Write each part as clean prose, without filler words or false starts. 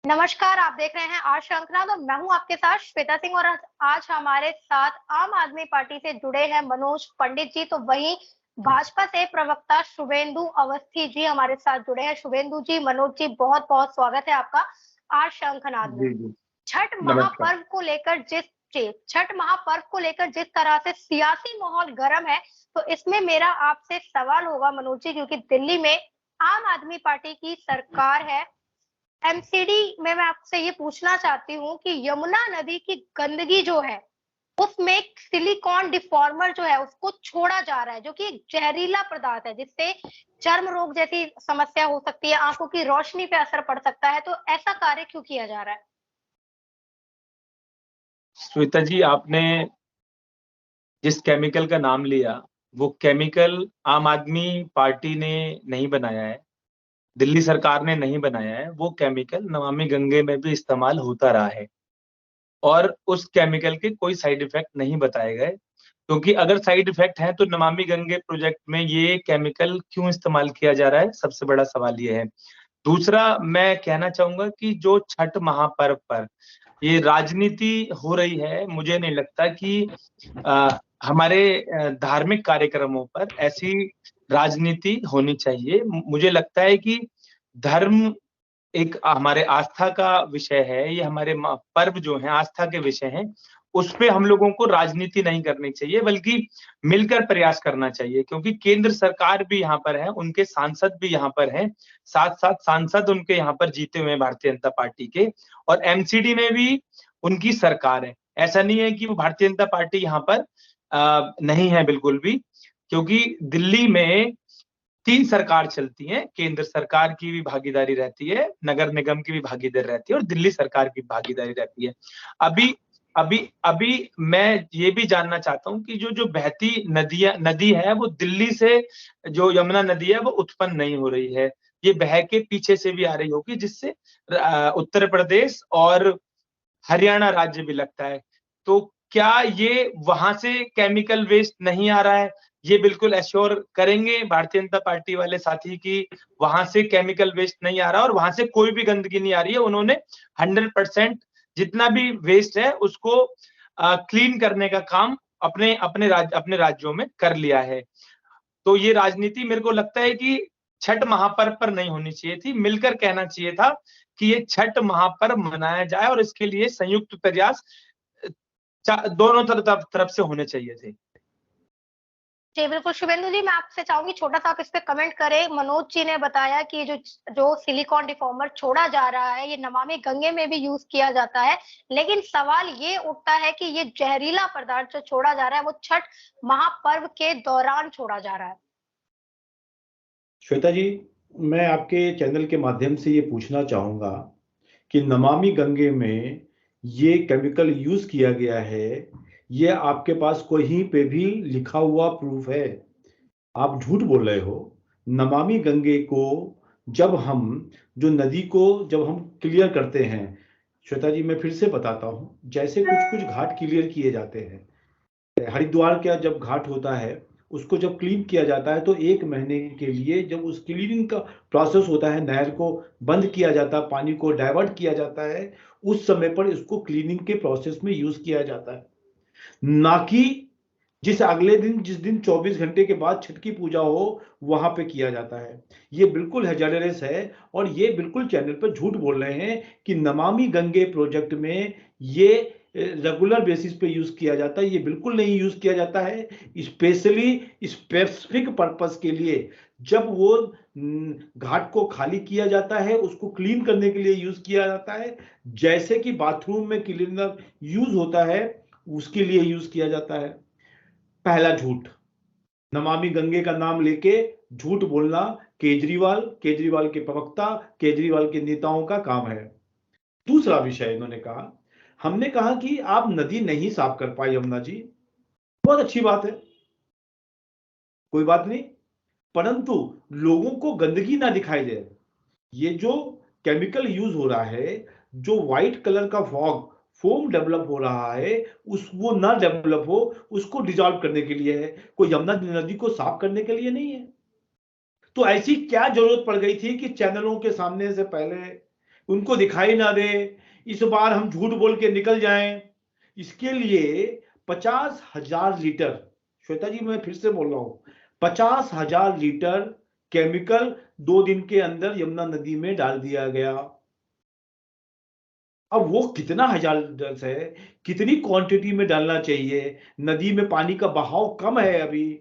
नमस्कार, आप देख रहे हैं आज श्रृंखला। तो मैं हूं आपके साथ श्वेता सिंह और आज हमारे साथ आम आदमी पार्टी से जुड़े हैं मनोज पंडित जी। तो वहीं भाजपा से प्रवक्ता शुभेंदु अवस्थी जी हमारे साथ जुड़े हैं। शुभेंदु जी, मनोज जी, बहुत बहुत स्वागत है आपका आज श्रृंखला में। जी जी। छठ नमस्कार। महापर्व को लेकर जिस तरह से सियासी माहौल गर्म है, तो इसमें मेरा आपसे सवाल होगा मनोज जी, क्योंकि दिल्ली में आम आदमी पार्टी की सरकार है। एमसीडी में मैं आपसे ये पूछना चाहती हूँ कि यमुना नदी की गंदगी जो है उसमें सिलिकॉन डिफॉर्मर जो है उसको छोड़ा जा रहा है, जो कि एक जहरीला पदार्थ है जिससे चर्म रोग जैसी समस्या हो सकती है, आंखों की रोशनी पे असर पड़ सकता है। तो ऐसा कार्य क्यों किया जा रहा है? श्वेता जी, आपने जिस केमिकल का नाम लिया वो केमिकल आम आदमी पार्टी ने नहीं बनाया है, दिल्ली सरकार ने नहीं बनाया है। वो केमिकल नमामि गंगे में भी इस्तेमाल होता रहा है और उस केमिकल के कोई साइड इफेक्ट नहीं बताए गए, क्योंकि अगर साइड इफेक्ट है तो नमामि गंगे प्रोजेक्ट में ये केमिकल क्यों इस्तेमाल किया जा रहा है, सबसे बड़ा सवाल ये है। दूसरा, मैं कहना चाहूंगा कि जो छठ महापर्व पर ये राजनीति हो रही है, मुझे नहीं लगता कि हमारे धार्मिक कार्यक्रमों पर ऐसी राजनीति होनी चाहिए। मुझे लगता है कि धर्म एक हमारे आस्था का विषय है, ये हमारे पर्व जो हैं आस्था के विषय हैं, उस पे हम लोगों को राजनीति नहीं करनी चाहिए बल्कि मिलकर प्रयास करना चाहिए, क्योंकि केंद्र सरकार भी यहाँ पर है, उनके सांसद भी यहाँ पर हैं, साथ साथ सांसद उनके यहाँ पर जीते हुए हैं भारतीय जनता पार्टी के, और एमसीडी में भी उनकी सरकार है। ऐसा नहीं है कि वो भारतीय जनता पार्टी यहाँ पर नहीं है बिल्कुल भी, क्योंकि दिल्ली में 3 सरकार चलती है, केंद्र सरकार की भी भागीदारी रहती है, नगर निगम की भी भागीदारी रहती है और दिल्ली सरकार की भागीदारी रहती है। अभी अभी अभी मैं ये भी जानना चाहता हूँ कि जो बहती नदी है वो दिल्ली से, जो यमुना नदी है वो उत्पन्न नहीं हो रही है, ये बह के पीछे से भी आ रही होगी, जिससे उत्तर प्रदेश और हरियाणा राज्य भी लगता है। तो क्या ये वहां से केमिकल वेस्ट नहीं आ रहा है? ये बिल्कुल एश्योर करेंगे भारतीय जनता पार्टी वाले साथी की वहां से केमिकल वेस्ट नहीं आ रहा और वहां से कोई भी गंदगी नहीं आ रही है। उन्होंने 100% जितना भी वेस्ट है उसको क्लीन करने का काम अपने राज्यों में कर लिया है। तो ये राजनीति मेरे को लगता है कि छठ महापर्व पर नहीं होनी चाहिए थी, मिलकर कहना चाहिए था कि ये छठ महापर्व मनाया जाए और इसके लिए संयुक्त प्रयास दोनों तरफ से होने चाहिए थे। जी बिल्कुल शुभेंदु जी, मैं आपसे चाहूंगी छोटा सा आप इस पे कमेंट करें। मनोज जी ने बताया कि जो सिलिकॉन डिफॉर्मर छोड़ा जा रहा है ये नमामि गंगे में भी यूज किया जाता है, लेकिन सवाल ये उठता है कि ये जहरीला पदार्थ जो छोड़ा जा रहा है वो छठ महापर्व के दौरान छोड़ा जा रहा है। श्वेता जी, मैं आपके चैनल के माध्यम से ये पूछना चाहूंगा कि नमामि गंगे में ये केमिकल यूज किया गया है, ये आपके पास कहीं पे भी लिखा हुआ प्रूफ है? आप झूठ बोल रहे हो। नमामि गंगे को जब हम जो नदी को जब हम क्लियर करते हैं, श्वेता जी मैं फिर से बताता हूं, जैसे कुछ कुछ घाट क्लियर किए जाते हैं, हरिद्वार का जब घाट होता है उसको जब क्लीन किया जाता है तो 1 महीने के लिए जब उस क्लीनिंग का प्रोसेस होता है, नहर को बंद किया जाता है, पानी को डाइवर्ट किया जाता है, उस समय पर इसको क्लीनिंग के प्रोसेस में यूज किया जाता है, ना कि जिस अगले दिन जिस दिन 24 घंटे के बाद छठ की पूजा हो वहां पे किया जाता है। ये बिल्कुल हैजार्डस है और ये बिल्कुल चैनल पर झूठ बोल रहे हैं कि नमामि गंगे प्रोजेक्ट में ये रेगुलर बेसिस पे यूज किया जाता है। ये बिल्कुल नहीं यूज किया जाता है, स्पेशली स्पेसिफिक पर्पस के लिए। जब वो घाट को खाली किया जाता है उसको क्लीन करने के लिए यूज किया जाता है, जैसे कि बाथरूम में क्लीनर यूज होता है उसके लिए यूज किया जाता है। पहला झूठ, नमामि गंगे का नाम लेके झूठ बोलना केजरीवाल के प्रवक्ता, केजरीवाल के नेताओं का काम है। दूसरा विषय इन्होंने कहा, हमने कहा कि आप नदी नहीं साफ कर पाए यमुना जी, बहुत अच्छी बात है, कोई बात नहीं, परंतु लोगों को गंदगी ना दिखाई दे। ये जो केमिकल यूज हो रहा है, जो व्हाइट कलर का फॉग फोम डेवलप हो रहा है, उस वो ना डेवलप हो, उसको डिजॉल्व करने के लिए है, कोई यमुना नदी को साफ करने के लिए नहीं है। तो ऐसी क्या जरूरत पड़ गई थी कि चैनलों के सामने से पहले उनको दिखाई ना दे, इस बार हम झूठ बोल के निकल जाएं, इसके लिए 50,000 लीटर, श्वेता जी मैं फिर से बोल रहा हूं, 50,000 लीटर केमिकल 2 दिन के अंदर यमुना नदी में डाल दिया गया। अब वो कितना हजार लीटर है, कितनी क्वांटिटी में डालना चाहिए, नदी में पानी का बहाव कम है अभी,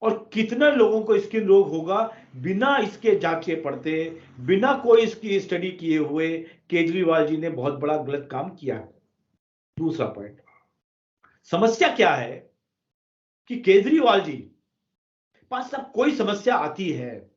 और कितने लोगों को स्किन रोग होगा बिना इसके जांचे पड़ते, बिना कोई इसकी स्टडी किए हुए केजरीवाल जी ने बहुत बड़ा गलत काम किया। दूसरा पॉइंट, समस्या क्या है कि केजरीवाल जी पास सब कोई समस्या आती है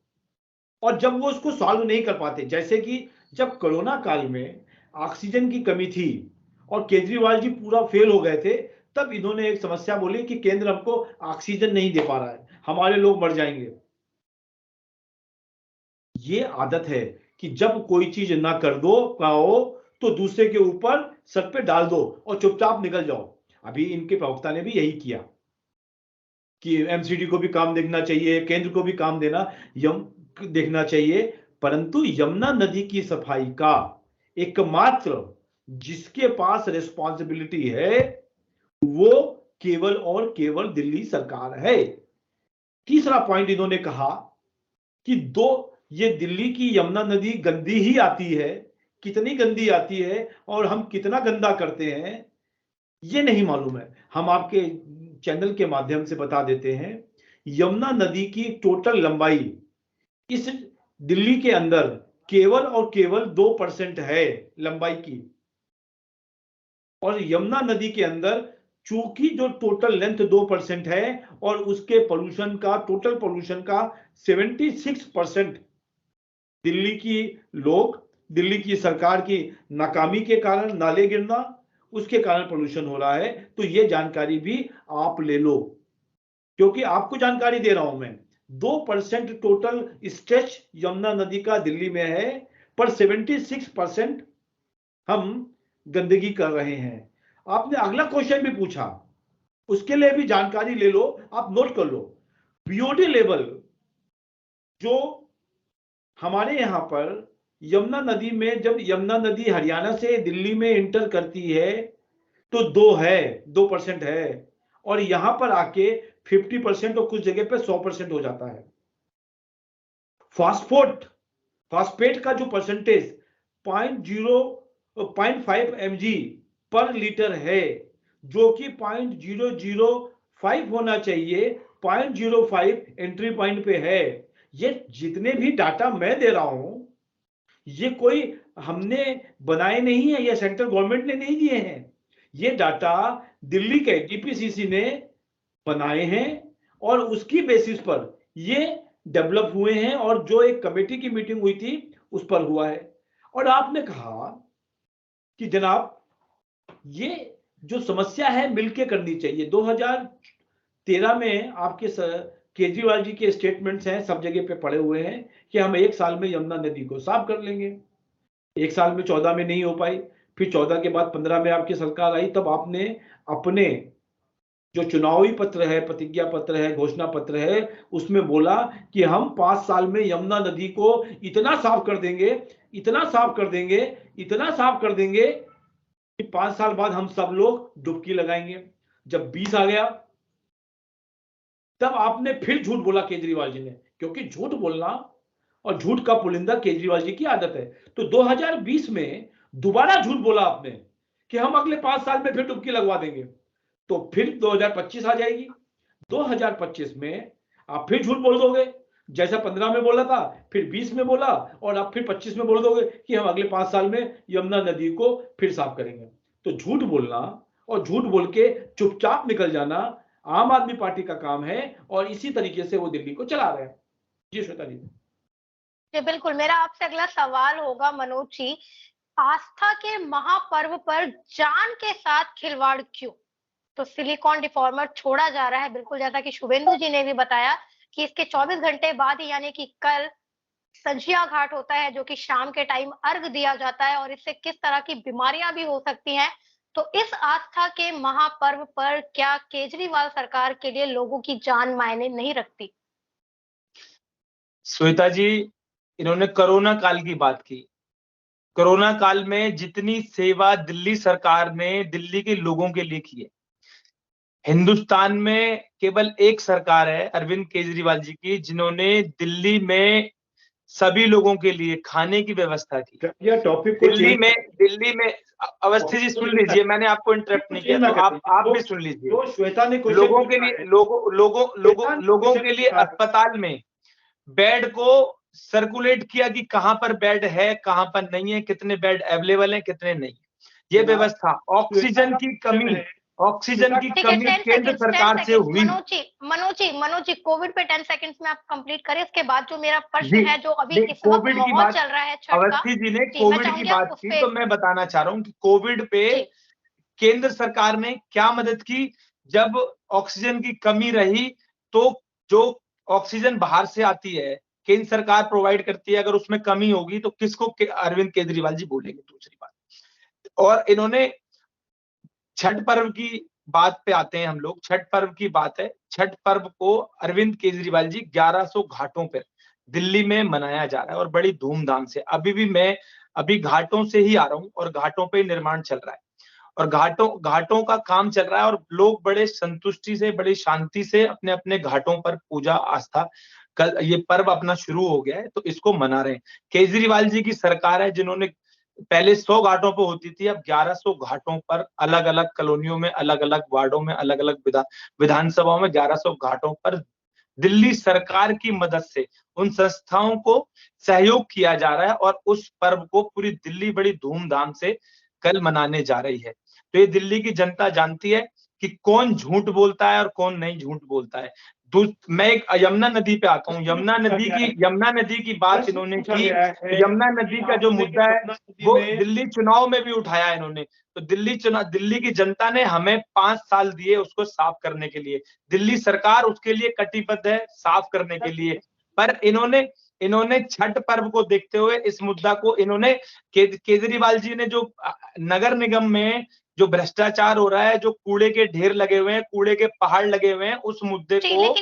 और जब वो उसको सॉल्व नहीं कर पाते, जैसे कि जब कोरोना काल में ऑक्सीजन की कमी थी और केजरीवाल जी पूरा फेल हो गए थे, तब इन्होंने एक समस्या बोली कि केंद्र हमको ऑक्सीजन नहीं दे पा रहा है, हमारे लोग मर जाएंगे। ये आदत है कि जब कोई चीज ना कर दो पाओ तो दूसरे के ऊपर सर पे डाल दो और चुपचाप निकल जाओ। अभी इनके प्रवक्ता ने भी यही किया कि एमसीडी को भी काम देखना चाहिए, केंद्र को भी काम देखना चाहिए, परंतु यमुना नदी की सफाई का एकमात्र जिसके पास रिस्पॉन्सिबिलिटी है वो केवल और केवल दिल्ली सरकार है। तीसरा पॉइंट इन्होंने कहा कि ये दिल्ली की यमुना नदी गंदी ही आती है, कितनी गंदी आती है और हम कितना गंदा करते हैं ये नहीं मालूम है। हम आपके चैनल के माध्यम से बता देते हैं, यमुना नदी की टोटल लंबाई इस दिल्ली के अंदर केवल और केवल 2% है लंबाई की, और यमुना नदी के अंदर चूंकि जो टोटल लेंथ 2% है और उसके पोल्यूशन का, टोटल पोल्यूशन का 76% दिल्ली की लोग, दिल्ली की सरकार की नाकामी के कारण, नाले गिरना, उसके कारण पोल्यूशन हो रहा है। तो ये जानकारी भी आप ले लो, क्योंकि आपको जानकारी दे रहा हूं मैं। 2% टोटल स्ट्रेच यमुना नदी का दिल्ली में है, पर 76% हम गंदगी कर रहे हैं। आपने अगला क्वेश्चन भी पूछा, उसके लिए भी जानकारी ले लो, आप नोट कर लो। बीओडी लेवल जो हमारे यहां पर यमुना नदी में, जब यमुना नदी हरियाणा से दिल्ली में इंटर करती है तो 2% है, और यहां पर आके 50% और कुछ जगह पे 100% हो जाता है। फॉस्फेट का जो परसेंटेज 0.5 mg पर लीटर है, जो कि 0.005 होना चाहिए, 0.05 एंट्री पॉइंट पे है। ये जितने भी डाटा मैं दे रहा हूं ये कोई हमने बनाए नहीं है, ये सेंट्रल गवर्नमेंट ने नहीं दिए हैं, ये डाटा दिल्ली के डीपीसीसी ने बनाए हैं और उसकी बेसिस पर ये डेवलप हुए हैं, और जो एक कमेटी की मीटिंग हुई थी उस पर हुआ है। और आपने कहा कि जनाब ये जो समस्या है मिलके करनी चाहिए। 2013 में आपके केजरीवाल जी के स्टेटमेंट्स हैं, सब जगह पे पड़े हुए हैं कि हम 1 साल में यमुना नदी को साफ कर लेंगे। 1 साल में 14 में नहीं हो पाई, फिर 14 के बाद 15 में आपकी सरकार आई, तब आपने अपने जो चुनावी पत्र है, प्रतिज्ञा पत्र है, घोषणा पत्र है, उसमें बोला कि हम 5 साल में यमुना नदी को इतना साफ कर देंगे, इतना साफ कर देंगे, इतना साफ कर देंगे कि 5 साल बाद हम सब लोग डुबकी लगाएंगे। जब 20 आ गया तब आपने फिर झूठ बोला केजरीवाल जी ने, क्योंकि झूठ बोलना और झूठ का पुलिंदा केजरीवाल जी की आदत है। तो 2020 में दोबारा झूठ बोला आपने कि हम अगले 5 साल में फिर डुबकी लगवा देंगे, तो फिर 2025 आ जाएगी। 2025 में आप फिर झूठ बोल दोगे, जैसा 15 में बोला था, फिर 20 में बोला, और आप फिर 25 में बोल दोगे कि हम अगले 5 साल में यमुना नदी को फिर साफ करेंगे। तो झूठ बोलना और झूठ बोल के चुपचाप निकल जाना आम आदमी पार्टी का काम है, और इसी तरीके से वो दिल्ली को चला रहे हैं। जी श्वेता जी। जी बिल्कुल, मेरा आपसे अगला सवाल होगा मनोज जी, आस्था के महापर्व पर जान के साथ खिलवाड़ क्यों? तो सिलिकॉन डिफॉर्मर छोड़ा जा रहा है, बिल्कुल जैसा कि शुभेंदु जी ने भी बताया कि इसके 24 घंटे बाद ही, यानी कि कल संझिया घाट होता है, जो कि शाम के टाइम अर्घ दिया जाता है, और इससे किस तरह की बीमारियां भी हो सकती हैं। तो इस आस्था के महापर्व पर क्या केजरीवाल सरकार के लिए लोगों की जान मायने नहीं रखती? श्वेता जी, इन्होंने कोरोना काल की बात की, कोरोना काल में जितनी सेवा दिल्ली सरकार ने दिल्ली के लोगों के लिए की है, हिंदुस्तान में केवल एक सरकार है अरविंद केजरीवाल जी की, जिन्होंने दिल्ली में सभी लोगों के लिए खाने की व्यवस्था की। यह टॉपिक को दिल्ली में अवस्थी जी सुन लीजिए, मैंने आपको इंटरप्ट नहीं किया, तो आप भी सुन लीजिए। तो श्वेता ने लोगों के लिए लोगों के लिए अस्पताल में बेड को सर्कुलेट किया कि कहां पर बेड है, कहां पर नहीं है, कितने बेड अवेलेबल हैं, कितने नहीं। ये व्यवस्था, ऑक्सीजन की कमी केंद्र सरकार से हुई। मनोज जी कोविड पे 10 सेकंड्स में आप कंप्लीट करें, इसके बाद जो मेरा प्रश्न है, जो अभी इस वक्त कोविड की माहौल बात चल रहा है छठ का, अवस्थी जी ने कोविड की बात की, तो मैं बताना चाह रहा हूं कि कोविड पे केंद्र सरकार ने क्या मदद की। जब ऑक्सीजन की कमी रही तो जो ऑक्सीजन बाहर से आती है केंद्र सरकार प्रोवाइड करती है, अगर उसमें कमी होगी तो किसको अरविंद केजरीवाल जी बोलेंगे। दूसरी बात, और इन्होंने छठ पर्व की बात पे आते हैं हम लोग। छठ पर्व की बात है, छठ पर्व को अरविंद केजरीवाल जी 1100 घाटों पर दिल्ली में मनाया जा रहा है और बड़ी धूमधाम से। मैं अभी घाटों से ही आ रहा हूं और घाटों पे निर्माण चल रहा है और घाटों का काम चल रहा है और लोग बड़े संतुष्टि से, बड़ी शांति से अपने अपने घाटों पर पूजा आस्था, कल ये पर्व अपना शुरू हो गया है तो इसको मना रहे हैं। केजरीवाल जी की सरकार है जिन्होंने पहले 100 घाटों पर होती थी, अब 1100 घाटों पर अलग अलग कॉलोनियों में, अलग अलग वार्डों में, अलग अलग विधानसभाओं में 1100 घाटों पर दिल्ली सरकार की मदद से उन संस्थाओं को सहयोग किया जा रहा है और उस पर्व को पूरी दिल्ली बड़ी धूमधाम से कल मनाने जा रही है। तो ये दिल्ली की जनता जानती है कि कौन झूठ बोलता है और कौन नहीं झूठ बोलता है। मैं एक यमुना नदी पे आता हूँ। यमुना नदी की बात इन्होंने की। यमुना नदी का जो मुद्दा है वो दिल्ली चुनाव में भी उठाया इन्होंने। तो दिल्ली की जनता ने हमें 5 साल दिए उसको साफ करने के लिए। दिल्ली सरकार उसके लिए कटिबद्ध है, साफ करने के लिए। पर इन्होंने छठ पर्व को देखते हुए इस मुद्दा को इन्होंने केजरीवाल जी ने जो नगर निगम में जो भ्रष्टाचार हो रहा है, जो कूड़े के ढेर लगे हुए हैं, कूड़े के पहाड़ लगे हुए हैं, उस मुद्दे को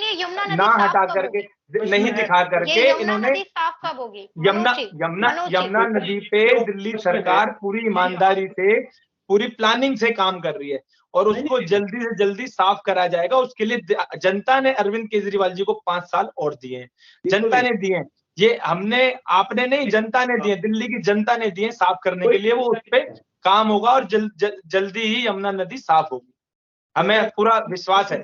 ना हटा करके, नहीं दिखा करके इन्होंने यमुना नदी पे दिल्ली सरकार पूरी ईमानदारी से, पूरी प्लानिंग से काम कर रही है और उसको जल्दी से जल्दी साफ करा जाएगा। उसके लिए जनता ने अरविंद केजरीवाल जी को 5 साल और दिए हैं। जनता ने दिए हैं, ये आपने नहीं, जनता ने दिए, दिल्ली की जनता ने दिए साफ करने के लिए। वो उस पे काम होगा और जल्दी ही यमुना नदी साफ होगी, हमें पूरा विश्वास है।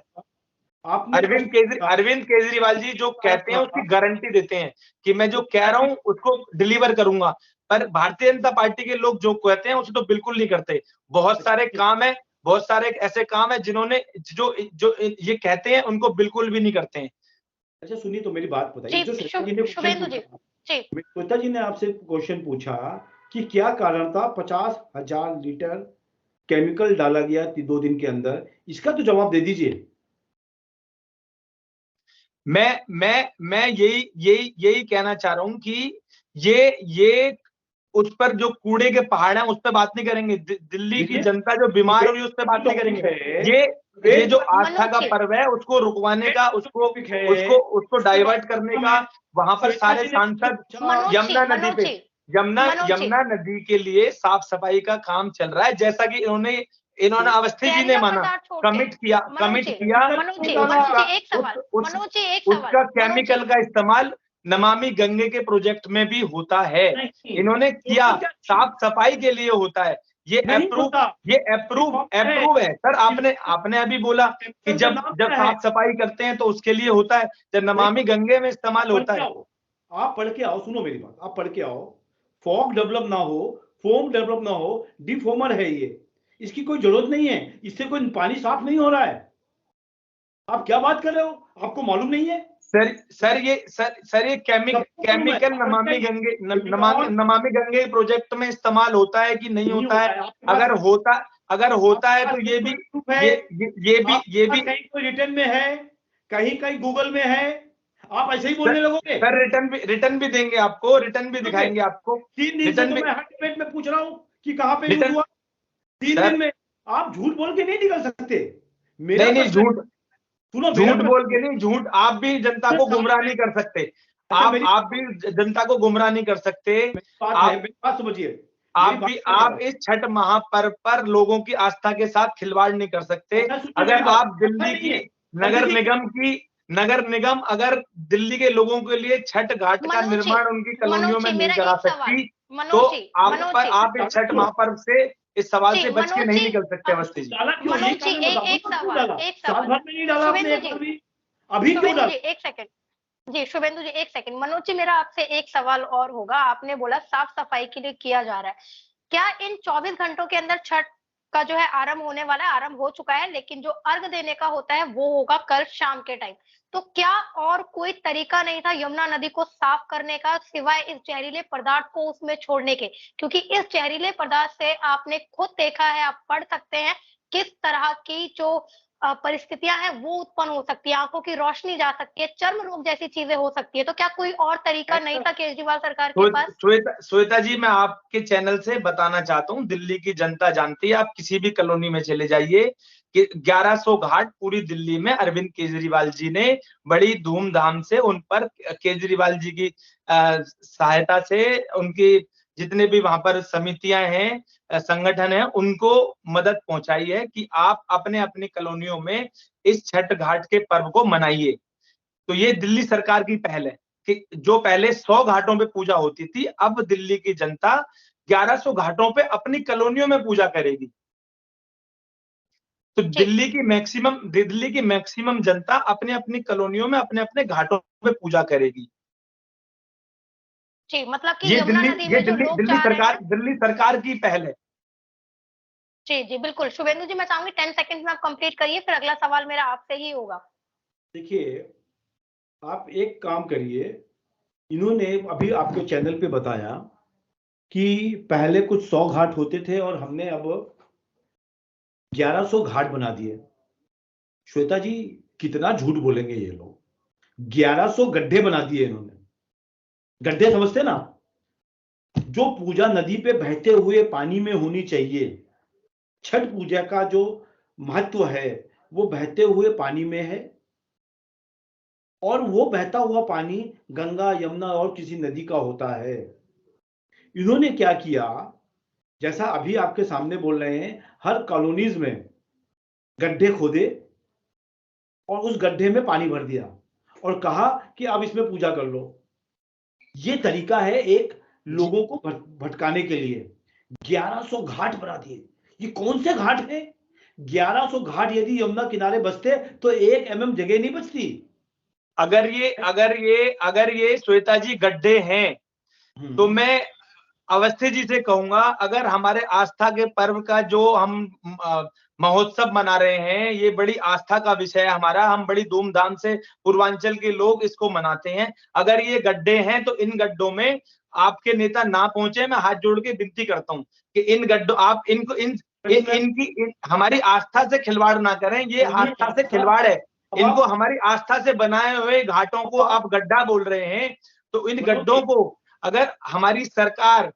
अरविंद केजरीवाल जी जो कहते हैं उसकी गारंटी देते हैं कि मैं जो कह रहा हूं उसको डिलीवर करूंगा, पर भारतीय जनता पार्टी के लोग जो कहते हैं उसे तो बिल्कुल नहीं करते। बहुत सारे काम है, बहुत सारे ऐसे काम है जिन्होंने जो ये कहते हैं उनको बिल्कुल भी नहीं करते हैं। अच्छा सुनिए, तो मेरी बात बताइए, जो श्वेता जी ने आपसे क्वेश्चन पूछा कि क्या कारण था 50,000 लीटर केमिकल डाला गया 2 दिन के अंदर, इसका तो जवाब दे दीजिए। मैं यही कहना चाह रहा हूं कि ये उस पर जो कूड़े के पहाड़ हैं उस पर बात नहीं करेंगे। दिल्ली की जनता जो बीमार हो रही है उस पर बात नहीं करेंगे। ये जो आस्था का पर्व है उसको रुकवाने का, उसको डाइवर्ट करने का, वहां पर सारे सांसद यमुना नदी के लिए साफ सफाई का काम चल रहा है, जैसा कि इन्होंने अवस्थी जी ने माना, कमिट किया उसका केमिकल का इस्तेमाल नमामि गंगे के प्रोजेक्ट में भी होता है। इन्होंने किया, साफ सफाई के लिए होता है। ये अप्रूव है सर। आपने अभी बोला कि जब साफ सफाई करते हैं तो उसके लिए होता है, जब नमामि गंगे में इस्तेमाल होता है। आप पढ़ के आओ, सुनो मेरी बात, आप पढ़ के आओ। फॉग डेवलप ना हो, फोम डेवलप ना हो, डिफॉर्मर है ये, इसकी कोई जरूरत नहीं है, इससे कोई पानी साफ नहीं हो रहा है। आप क्या बात कर रहे हो, आपको मालूम नहीं है? सर ये केमिकल नमामि गंगे प्रोजेक्ट में इस्तेमाल होता है कि नहीं होता है? अगर होता है तो ये भी कहीं कोई रिटर्न में है, कहीं गूगल में है, आप ऐसे ही बोलने लगोगे? सर रिटर्न भी देंगे आपको, रिटर्न भी दिखाएंगे आपको। 3 दिन से मैं हर डिबेट में पूछ रहा हूं कि कहां पे यूज हुआ। 3 दिन में आप झूठ बोल के नहीं निकल सकते। नहीं झूठ बोल के नहीं, झूठ आप भी जनता को गुमराह नहीं कर सकते। आप भी जनता को गुमराह नहीं कर सकते। मेरी बात समझिए, आप इस छठ महापर्व पर लोगों की आस्था के साथ खिलवाड़ नहीं कर सकते। अगर आप दिल्ली की नगर निगम अगर दिल्ली के लोगों के लिए छठ घाट का निर्माण उनकी कॉलोनियों में नहीं करा सकती, तो आप इस छठ महापर्व से, इस सवाल से बच के नहीं निकल सकते अवस्थी जी। मनोज जी एक सवाल अभी क्यों डाला? एक सेकंड जी, शुभेंदु जी एक सेकंड। मनोज जी मेरा आपसे एक सवाल और होगा। आपने बोला साफ सफाई के लिए किया जा रहा है, क्या इन 24 घंटों के अंदर छठ का जो है आरंभ होने वाला है? आरंभ हो चुका है, लेकिन जो अर्घ देने का होता है वो होगा कल शाम के टाइम। तो क्या और कोई तरीका नहीं था यमुना नदी को साफ करने का सिवाय इस जहरीले पदार्थ को उसमें छोड़ने के? क्योंकि इस जहरीले पदार्थ से आपने खुद देखा है, आप पढ़ सकते हैं किस तरह की जो परिस्थितियां हैं वो उत्पन्न हो सकती है, आंखों की रोशनी जा सकती है, चर्म रोग जैसी चीजें हो सकती है। तो क्या कोई और तरीका नहीं था केजरीवाल सरकार के पास? श्वेता जी, मैं आपके चैनल से बताना चाहता हूँ, दिल्ली की जनता जानती है, आप किसी भी कॉलोनी में चले जाइए कि 1100 घाट पूरी दिल्ली में अरविंद केजरीवाल जी ने बड़ी धूमधाम से उन पर केजरीवाल जी की सहायता से, उनकी जितने भी वहां पर समितियां हैं, संगठन है, उनको मदद पहुंचाई है कि आप अपने अपनी कॉलोनियों में इस छठ घाट के पर्व को मनाइए। तो ये दिल्ली सरकार की पहल है कि जो पहले 100 घाटों पे पूजा होती थी, अब दिल्ली की जनता 1100 घाटों पे अपनी कॉलोनियों में पूजा करेगी। तो दिल्ली की मैक्सिमम जनता अपने अपनी कॉलोनियों में अपने अपने घाटों पे पूजा करेगी। जी, मतलब कि यमुना नदी में जो लोग दिल्ली सरकार की पहल है। जी जी बिल्कुल। शुभेंदु जी मैं चाहूंगी 10 सेकंड में आप कंप्लीट करिए, फिर अगला सवाल मेरा आपसे ही होगा। देखिए, आप एक काम करिए, इन्होंने अभी आपके चैनल पे बताया कि पहले कुछ 100 घाट होते थे और हमने अब 1100 घाट बना दिए। श्वेता जी, कितना झूठ बोलेंगे ये लोग? 1100 गड्ढे बना दिए इन्होंने। गड्ढे समझते ना? जो पूजा नदी पे बहते हुए पानी में होनी चाहिए, छठ पूजा का जो महत्व है वो बहते हुए पानी में है, और वो बहता हुआ पानी गंगा, यमुना और किसी नदी का होता है। इन्होंने क्या किया, जैसा अभी आपके सामने बोल रहे हैं, हर कॉलोनीज में गड्ढे खोदे और उस गड्ढे में पानी भर दिया और कहा कि अब इसमें पूजा कर लो। ये तरीका है एक लोगों को भटकाने के लिए। 1100 घाट बना दिए। ये कौन से घाट है? 1100 घाट यदि यमुना किनारे बसते तो 1 mm जगह नहीं बचती। अगर ये श्वेता जी गड्ढे हैं, तो मैं अवस्थी जी से कहूंगा, अगर हमारे आस्था के पर्व का जो हम महोत्सव मना रहे हैं, ये बड़ी आस्था का विषय है हमारा, हम बड़ी धूमधाम से पूर्वांचल के लोग इसको मनाते हैं। अगर ये गड्ढे हैं तो इन गड्ढों में आपके नेता ना पहुंचे। मैं हाथ जोड़ के विनती करता हूं कि इन गड्ढों, आप इनको इनकी हमारी आस्था से खिलवाड़ ना करें। ये आस्था से खिलवाड़ है। इनको हमारी आस्था से बनाए हुए घाटों को आप गड्ढा बोल रहे हैं, तो इन गड्ढों को अगर हमारी सरकार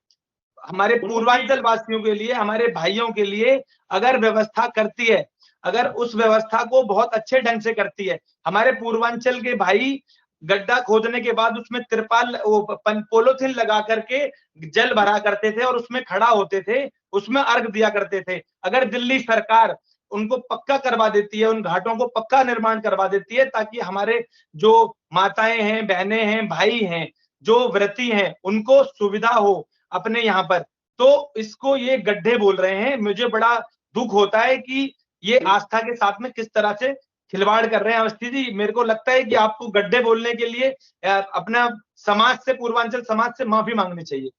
हमारे पूर्वांचल वासियों के लिए, हमारे भाइयों के लिए अगर व्यवस्था करती है, अगर उस व्यवस्था को बहुत अच्छे ढंग से करती है, हमारे पूर्वांचल के भाई गड्ढा खोदने के बाद उसमें तिरपाल, पोलोथीन लगा करके जल भरा करते थे और उसमें खड़ा होते थे, उसमें अर्घ दिया करते थे। अगर दिल्ली सरकार उनको पक्का करवा देती है, उन घाटों को पक्का निर्माण करवा देती है, ताकि हमारे जो माताएं हैं, बहनें हैं, भाई हैं, जो व्रती हैं, उनको सुविधा हो अपने यहाँ पर, तो इसको ये गड्ढे बोल रहे हैं। मुझे बड़ा दुख होता है कि ये आस्था के साथ में किस तरह से खिलवाड़ कर रहे हैं। अवस्थी जी, मेरे को लगता है कि आपको गड्ढे बोलने के लिए अपना समाज से, पूर्वांचल समाज से माफी मांगनी चाहिए।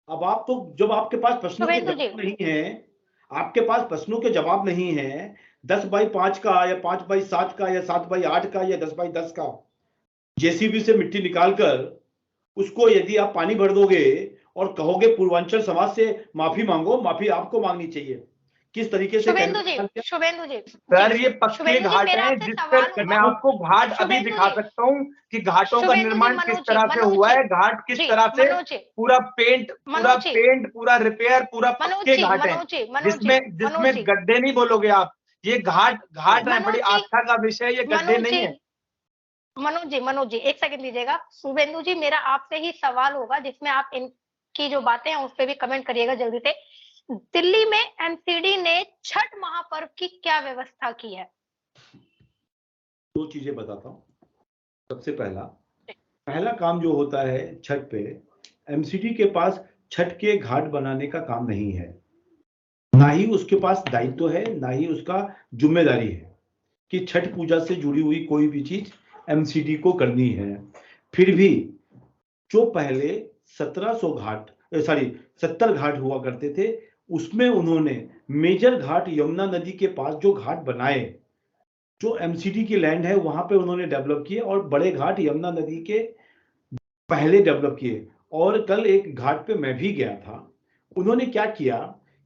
अब आप तो, जब आपके पास प्रश्नों के जवाब नहीं है, आपके पास प्रश्नों के जवाब नहीं है, 10x5 का या 5x7 का या 7x8 का या 10x10 का जेसीबी से मिट्टी निकालकर उसको यदि आप पानी भर दोगे और कहोगे पूर्वांचल समाज से माफी मांगो, माफी आपको मांगनी चाहिए। किस तरीके से? शुभेंदु जी सर, ये पक्के घाट हैं, जिससे मैं आपको घाट अभी दिखा सकता हूँ कि घाटों का निर्माण किस तरह से हुआ है, घाट किस तरह से पूरा पेंट, पूरा रिपेयर, पूरा पक्के घाट है, जिसमें गड्ढे नहीं बोलोगे आप। ये घाट है, बड़ी आस्था का विषय, ये गड्ढे नहीं है। मनोज जी एक सेकंड दीजिएगा। शुभेंदु जी मेरा आपसे ही सवाल होगा जिसमें आप की जो बातें हैं उस पर भी कमेंट करिएगा जल्दी से। दिल्ली में एमसीडी ने छठ महापर्व की क्या व्यवस्था की है? दो चीजें बताता हूँ। सबसे पहला काम जो होता है छठ पे, एमसीडी के पास छठ के घाट बनाने का काम नहीं है, ना ही उसके पास दायित्व है, ना ही उसका जिम्मेदारी है कि छठ पूजा से जुड़ी हुई कोई भी चीज एमसीडी को करनी है। फिर भी जो पहले 70 घाट हुआ करते थे, उसमें उन्होंने मेजर घाट यमुना नदी के पास जो घाट बनाए, जो एमसीडी की लैंड है वहां पे उन्होंने डेवलप किए, और बड़े घाट यमुना नदी के पहले डेवलप किए। और कल एक घाट पे मैं भी गया था। उन्होंने क्या किया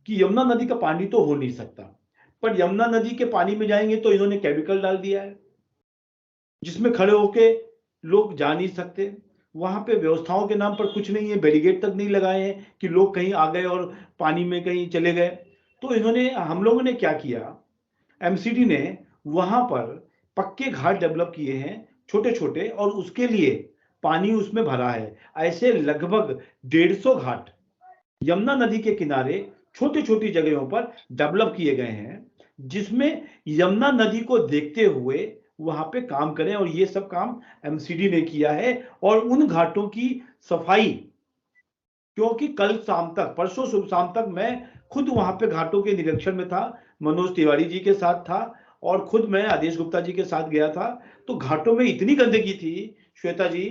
कि यमुना नदी का पानी तो हो नहीं सकता, पर यमुना नदी के पानी में जाएंगे तो इन्होंने केमिकल डाल दिया है जिसमें खड़े होके लोग जा नहीं सकते। वहां पे व्यवस्थाओं के नाम पर कुछ नहीं है, बैरिकेड तक नहीं लगाए हैं कि लोग कहीं आ गए और पानी में कहीं चले गए। तो हम लोगों ने क्या किया, एमसीडी ने वहां पर पक्के घाट डेवलप किए हैं छोटे छोटे, और उसके लिए पानी उसमें भरा है। ऐसे लगभग 150 घाट यमुना नदी के किनारे छोटी छोटी जगहों पर डेवलप किए गए हैं, जिसमें यमुना नदी को देखते हुए वहां पे काम करें। और ये सब काम एमसीडी ने किया है। और उन घाटों की सफाई, क्योंकि कल शाम तक, परसों सुबह शाम तक मैं खुद वहां पे घाटों के निरीक्षण में था, मनोज तिवारी जी के साथ था, और खुद मैं आदेश गुप्ता जी के साथ गया था। तो घाटों में इतनी गंदगी थी श्वेता जी,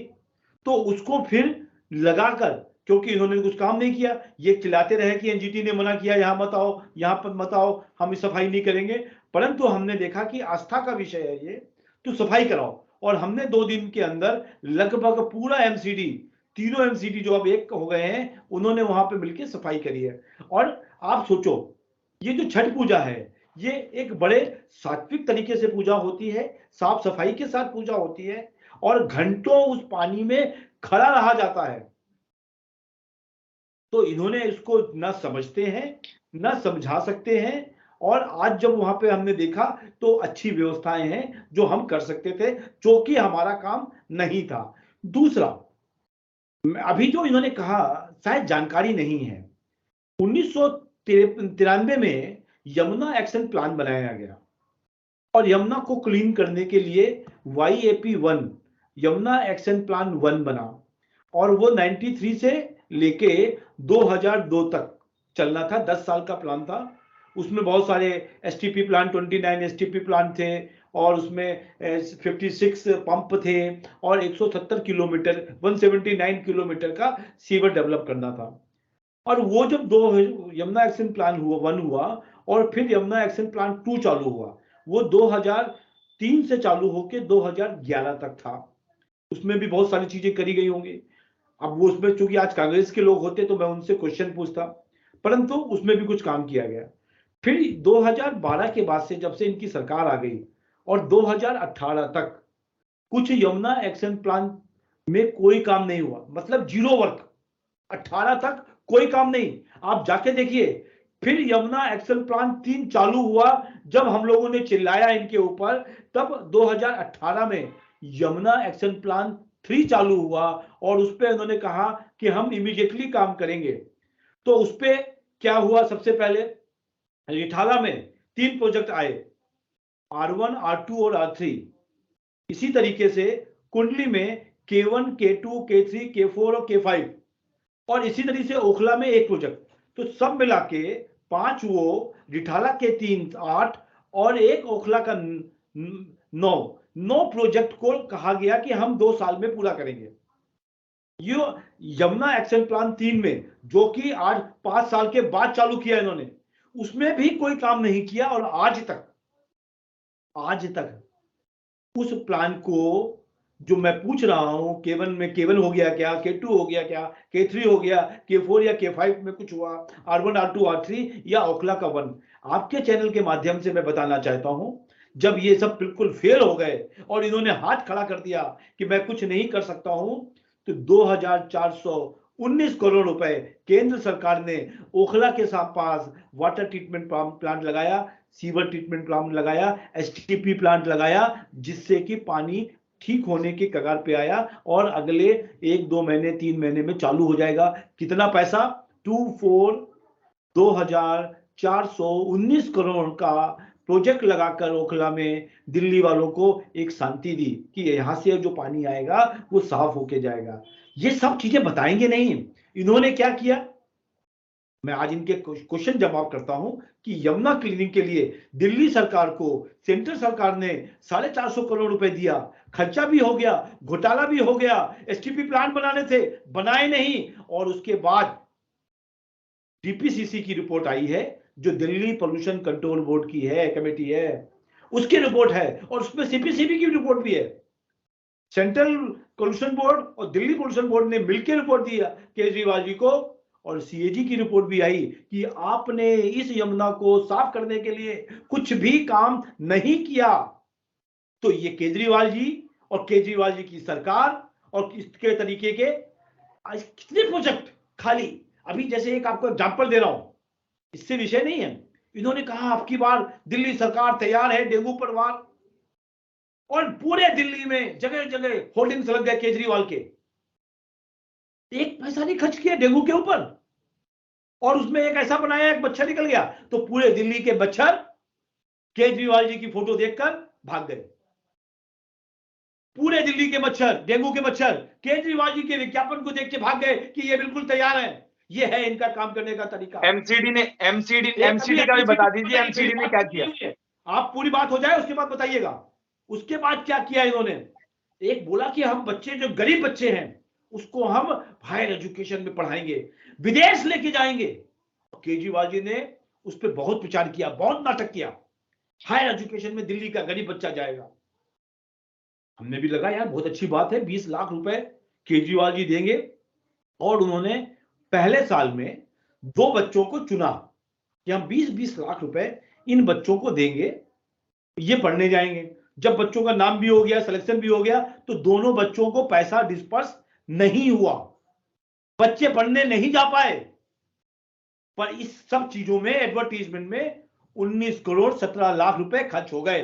तो उसको फिर लगाकर, क्योंकि इन्होंने कुछ काम नहीं किया, ये चिल्लाते रहे कि एनजीटी ने मना किया, यहां मत आओ, यहां पर मत आओ, हम सफाई नहीं करेंगे। परंतु हमने देखा कि आस्था का विषय है ये, तो सफाई कराओ। और हमने 2 दिन के अंदर लगभग पूरा एमसीडी, तीनों एमसीडी जो अब एक हो गए हैं, उन्होंने वहां पे मिलकर सफाई करी है। और आप सोचो, ये जो छठ पूजा है, ये एक बड़े सात्विक तरीके से पूजा होती है, साफ सफाई के साथ पूजा होती है, और घंटों उस पानी में खड़ा रहा जाता है। तो इन्होंने इसको ना समझते हैं, ना समझा सकते हैं। और आज जब वहां पे हमने देखा तो अच्छी व्यवस्थाएं हैं जो हम कर सकते थे, जो कि हमारा काम नहीं था। दूसरा, अभी जो इन्होंने कहा, शायद जानकारी नहीं है, 1993 में यमुना एक्शन प्लान बनाया गया, और यमुना को क्लीन करने के लिए YAP-1 यमुना एक्शन प्लान 1 बना, और वो 93 से लेके 2002 तक चलना था, 10 साल का प्लान था। उसमें बहुत सारे एसटीपी प्लान, 29 एसटीपी प्लान थे, और उसमें 56 पंप थे, और 170 किलोमीटर, 179 किलोमीटर का सीवर डेवलप करना था। और वो जब यमुना एक्शन प्लान 1 हुआ, और फिर यमुना एक्शन प्लान 2 चालू हुआ, वो 2003 से चालू होकर 2011 तक था। उसमें भी बहुत सारी चीजें करी गई होंगी। अब वो उसमें चूंकि आज कांग्रेस के लोग होते तो मैं उनसे क्वेश्चन पूछता, परंतु उसमें भी कुछ काम किया गया। फिर 2012 के बाद से, जब से इनकी सरकार आ गई, और 2018 तक कुछ यमुना एक्शन प्लान में कोई काम नहीं हुआ, मतलब जीरो वर्क। 18 तक कोई काम नहीं, आप जाके देखिए। फिर यमुना एक्शन प्लान 3 चालू हुआ, जब हम लोगों ने चिल्लाया इनके ऊपर, तब 2018 में यमुना एक्शन प्लान 3 चालू हुआ, और उस पर उन्होंने कहा कि हम इमीडिएटली काम करेंगे। तो उस पर क्या हुआ, सबसे पहले रिठाला में 3 प्रोजेक्ट आए, R1, R2 और R3। इसी तरीके से कुंडली में K1, K2, K3, K4 और K5, और इसी तरीके से ओखला में 1 प्रोजेक्ट। तो सब मिला के 5, वो रिठाला के 3, 8, और 1 ओखला का 9 प्रोजेक्ट को कहा गया कि हम 2 साल में पूरा करेंगे। ये यमुना एक्शन प्लान 3 में, जो कि आज 5 साल के बाद चालू किया इन्होंने, उसमें भी कोई काम नहीं किया। और आज तक उस प्लान को, जो मैं पूछ रहा हूं, K1 में K1 हो गया क्या, K2 हो गया क्या, K3 हो गया, K4 या K5 में कुछ हुआ, R1, R2, R3 या ओखला का 1, आपके चैनल के माध्यम से मैं बताना चाहता हूं, जब ये सब बिल्कुल फेल हो गए और इन्होंने हाथ खड़ा कर दिया कि मैं कुछ नहीं कर सकता हूं, तो 2419 करोड़ रुपए केंद्र सरकार ने ओखला के पास वाटर ट्रीटमेंट प्लांट लगाया, सीवर ट्रीटमेंट प्लांट लगाया, एसटीपी प्लांट लगाया, जिससे कि पानी ठीक होने के कगार पे आया और अगले 1-2 महीने 3 महीने में चालू हो जाएगा। कितना पैसा? 2419 करोड़ का प्रोजेक्ट लगाकर ओखला में दिल्ली वालों को एक शांति दी कि यहां से जो पानी आएगा वो साफ होके जाएगा। ये सब चीजें बताएंगे नहीं। इन्होंने क्या किया? मैं आज इनके क्वेश्चन जवाब करता हूं कि यमुना क्लीनिंग के लिए दिल्ली सरकार को सेंट्रल सरकार ने 450 करोड़ रुपए दिया, खर्चा भी हो गया, घोटाला भी हो गया, एसटीपी प्लांट बनाने थे, बनाए नहीं, और उसके बाद डीपीसीसी की रिपोर्ट आई है जो दिल्ली पोल्यूशन कंट्रोल बोर्ड की है, कमेटी है, उसकी रिपोर्ट है, और उसमें सीपीसीबी की रिपोर्ट भी है। सेंट्रल पोल्यूशन बोर्ड और दिल्ली पोल्यूशन बोर्ड ने मिलकर रिपोर्ट दिया केजरीवाल जी को, और सीएजी की रिपोर्ट भी आई कि आपने इस यमुना को साफ करने के लिए कुछ भी काम नहीं किया। तो ये केजरीवाल जी और केजरीवाल जी की सरकार और इसके तरीके के आज कितने प्रोजेक्ट खाली, अभी जैसे एक आपको एग्जांपल दे रहा हूं, इससे विषय नहीं है। इन्होंने कहा आपकी बार दिल्ली सरकार तैयार है डेंगू पर वार, और पूरे दिल्ली में जगह जगह होर्डिंग्स लग गए केजरीवाल के। एक पैसा नहीं खर्च किया डेंगू के ऊपर, और उसमें एक ऐसा बनाया एक मच्छर निकल गया तो पूरे दिल्ली के मच्छर केजरीवाल जी की फोटो देखकर भाग गए। पूरे दिल्ली के मच्छर, डेंगू के मच्छर केजरीवाल जी के विज्ञापन को देख के भाग गए कि ये बिल्कुल तैयार है। ये है इनका काम करने का तरीका। एमसीडी का भी बता दीजिए, एमसीडी ने क्या किया? आप पूरी बात हो जाए उसके बाद बताइएगा। उसके बाद क्या किया इन्होंने? एक बोला कि हम बच्चे जो गरीब बच्चे हैं उसको हम हायर एजुकेशन में पढ़ाएंगे, विदेश लेके जाएंगे। केजरीवाल जी ने उस पर बहुत प्रचार किया, बहुत नाटक किया, हायर एजुकेशन में दिल्ली का गरीब बच्चा जाएगा। हमने भी लगा यार बहुत अच्छी बात है, 20 लाख रुपए केजरीवाल जी देंगे, और उन्होंने पहले साल में 2 बच्चों को चुना कि हम 20-20 लाख रुपए इन बच्चों को देंगे, ये पढ़ने जाएंगे। जब बच्चों का नाम भी हो गया, सिलेक्शन भी हो गया, तो दोनों बच्चों को पैसा डिस्पर्स नहीं हुआ, बच्चे पढ़ने नहीं जा पाए। पर इस सब चीजों में एडवर्टीजमेंट में 19 करोड़ 17 लाख रुपए खर्च हो गए।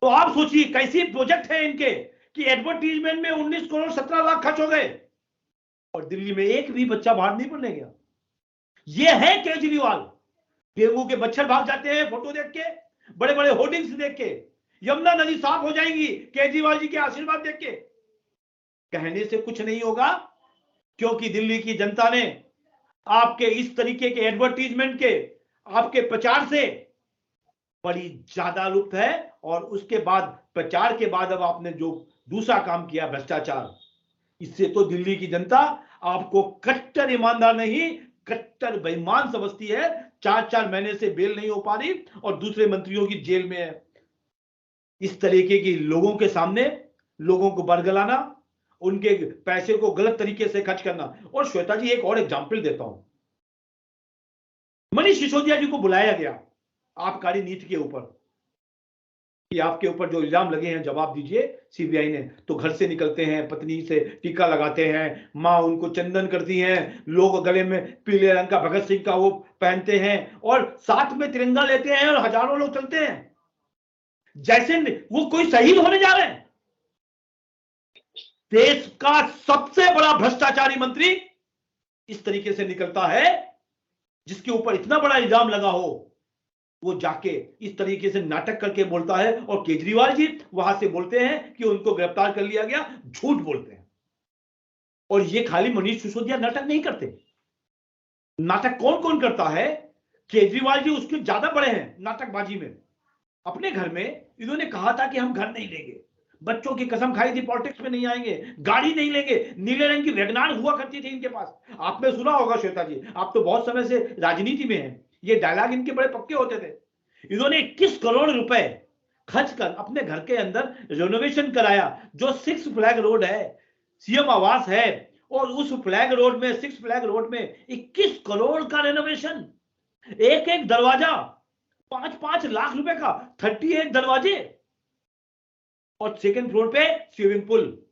तो आप सोचिए कैसी प्रोजेक्ट है इनके कि एडवर्टीजमेंट में 19 करोड़ 17 लाख खर्च हो गए और दिल्ली में एक भी बच्चा बाहर नहीं पढ़ने गया। ये है केजरीवाल। डेंगू के मच्छर भाग जाते हैं फोटो देख के, बड़े बड़े होर्डिंग्स देख के। यमुना नदी साफ हो जाएगी केजरीवाल जी के आशीर्वाद देख के। कहने से कुछ नहीं होगा, क्योंकि दिल्ली की जनता ने आपके इस तरीके के एडवर्टीजमेंट के, आपके प्रचार से बड़ी ज्यादा लुप्त है। और उसके बाद प्रचार के बाद अब आपने जो दूसरा काम किया भ्रष्टाचार, इससे तो दिल्ली की जनता आपको कट्टर ईमानदार नहीं, कट्टर बेईमान समझती है। 4-4 महीने से बेल नहीं हो पा रही और दूसरे मंत्रियों की जेल में है। इस तरीके की लोगों के सामने लोगों को बरगलाना, उनके पैसे को गलत तरीके से खर्च करना। और श्वेता जी एक और एग्जाम्पल देता हूं। मनीष सिसोदिया जी को बुलाया गया आबकारी नीति के ऊपर कि आपके ऊपर जो इल्जाम लगे हैं जवाब दीजिए सीबीआई ने। तो घर से निकलते हैं, पत्नी से टीका लगाते हैं, मां उनको चंदन करती हैं, लोग गले में पीले रंग का भगत सिंह का वो पहनते हैं और साथ में तिरंगा लेते हैं और हजारों लोग चलते हैं जैसे वो कोई शहीद होने जा रहे हैं। देश का सबसे बड़ा भ्रष्टाचारी मंत्री इस तरीके से निकलता है, जिसके ऊपर इतना बड़ा इल्जाम लगा हो, वो जाके इस तरीके से नाटक करके बोलता है। और केजरीवाल जी वहां से बोलते हैं कि उनको गिरफ्तार कर लिया गया, झूठ बोलते हैं। और ये खाली मनीष सिसोदिया नाटक नहीं करते। नाटक कौन कौन करता है? केजरीवाल जी उसके ज्यादा बड़े हैं नाटकबाजी में। अपने घर में इन्होंने कहा था कि हम घर नहीं लेंगे, बच्चों की कसम खाई थी, पॉलिटिक्स में नहीं आएंगे, गाड़ी नहीं लेंगे, नीले रंग की वैगनार हुआ करती थी इनके पास। आपने सुना होगा श्वेता जी, आप तो बहुत समय से राजनीति में हैं, ये डायलॉग इनके बड़े पक्के होते थे। इन्होंने 21 करोड़ रुपए खर्च कर अपने घर के अंदर रेनोवेशन कराया। जो 6 फ्लैग रोड है, सीएम आवास है, और उस फ्लैग रोड में 6 फ्लैग रोड में 21 करोड़ का रेनोवेशन। एक एक दरवाजा 5-5 लाख रुपए का, 38 दरवाजे, और सेकंड फ्लोर पे स्विमिंग पूल।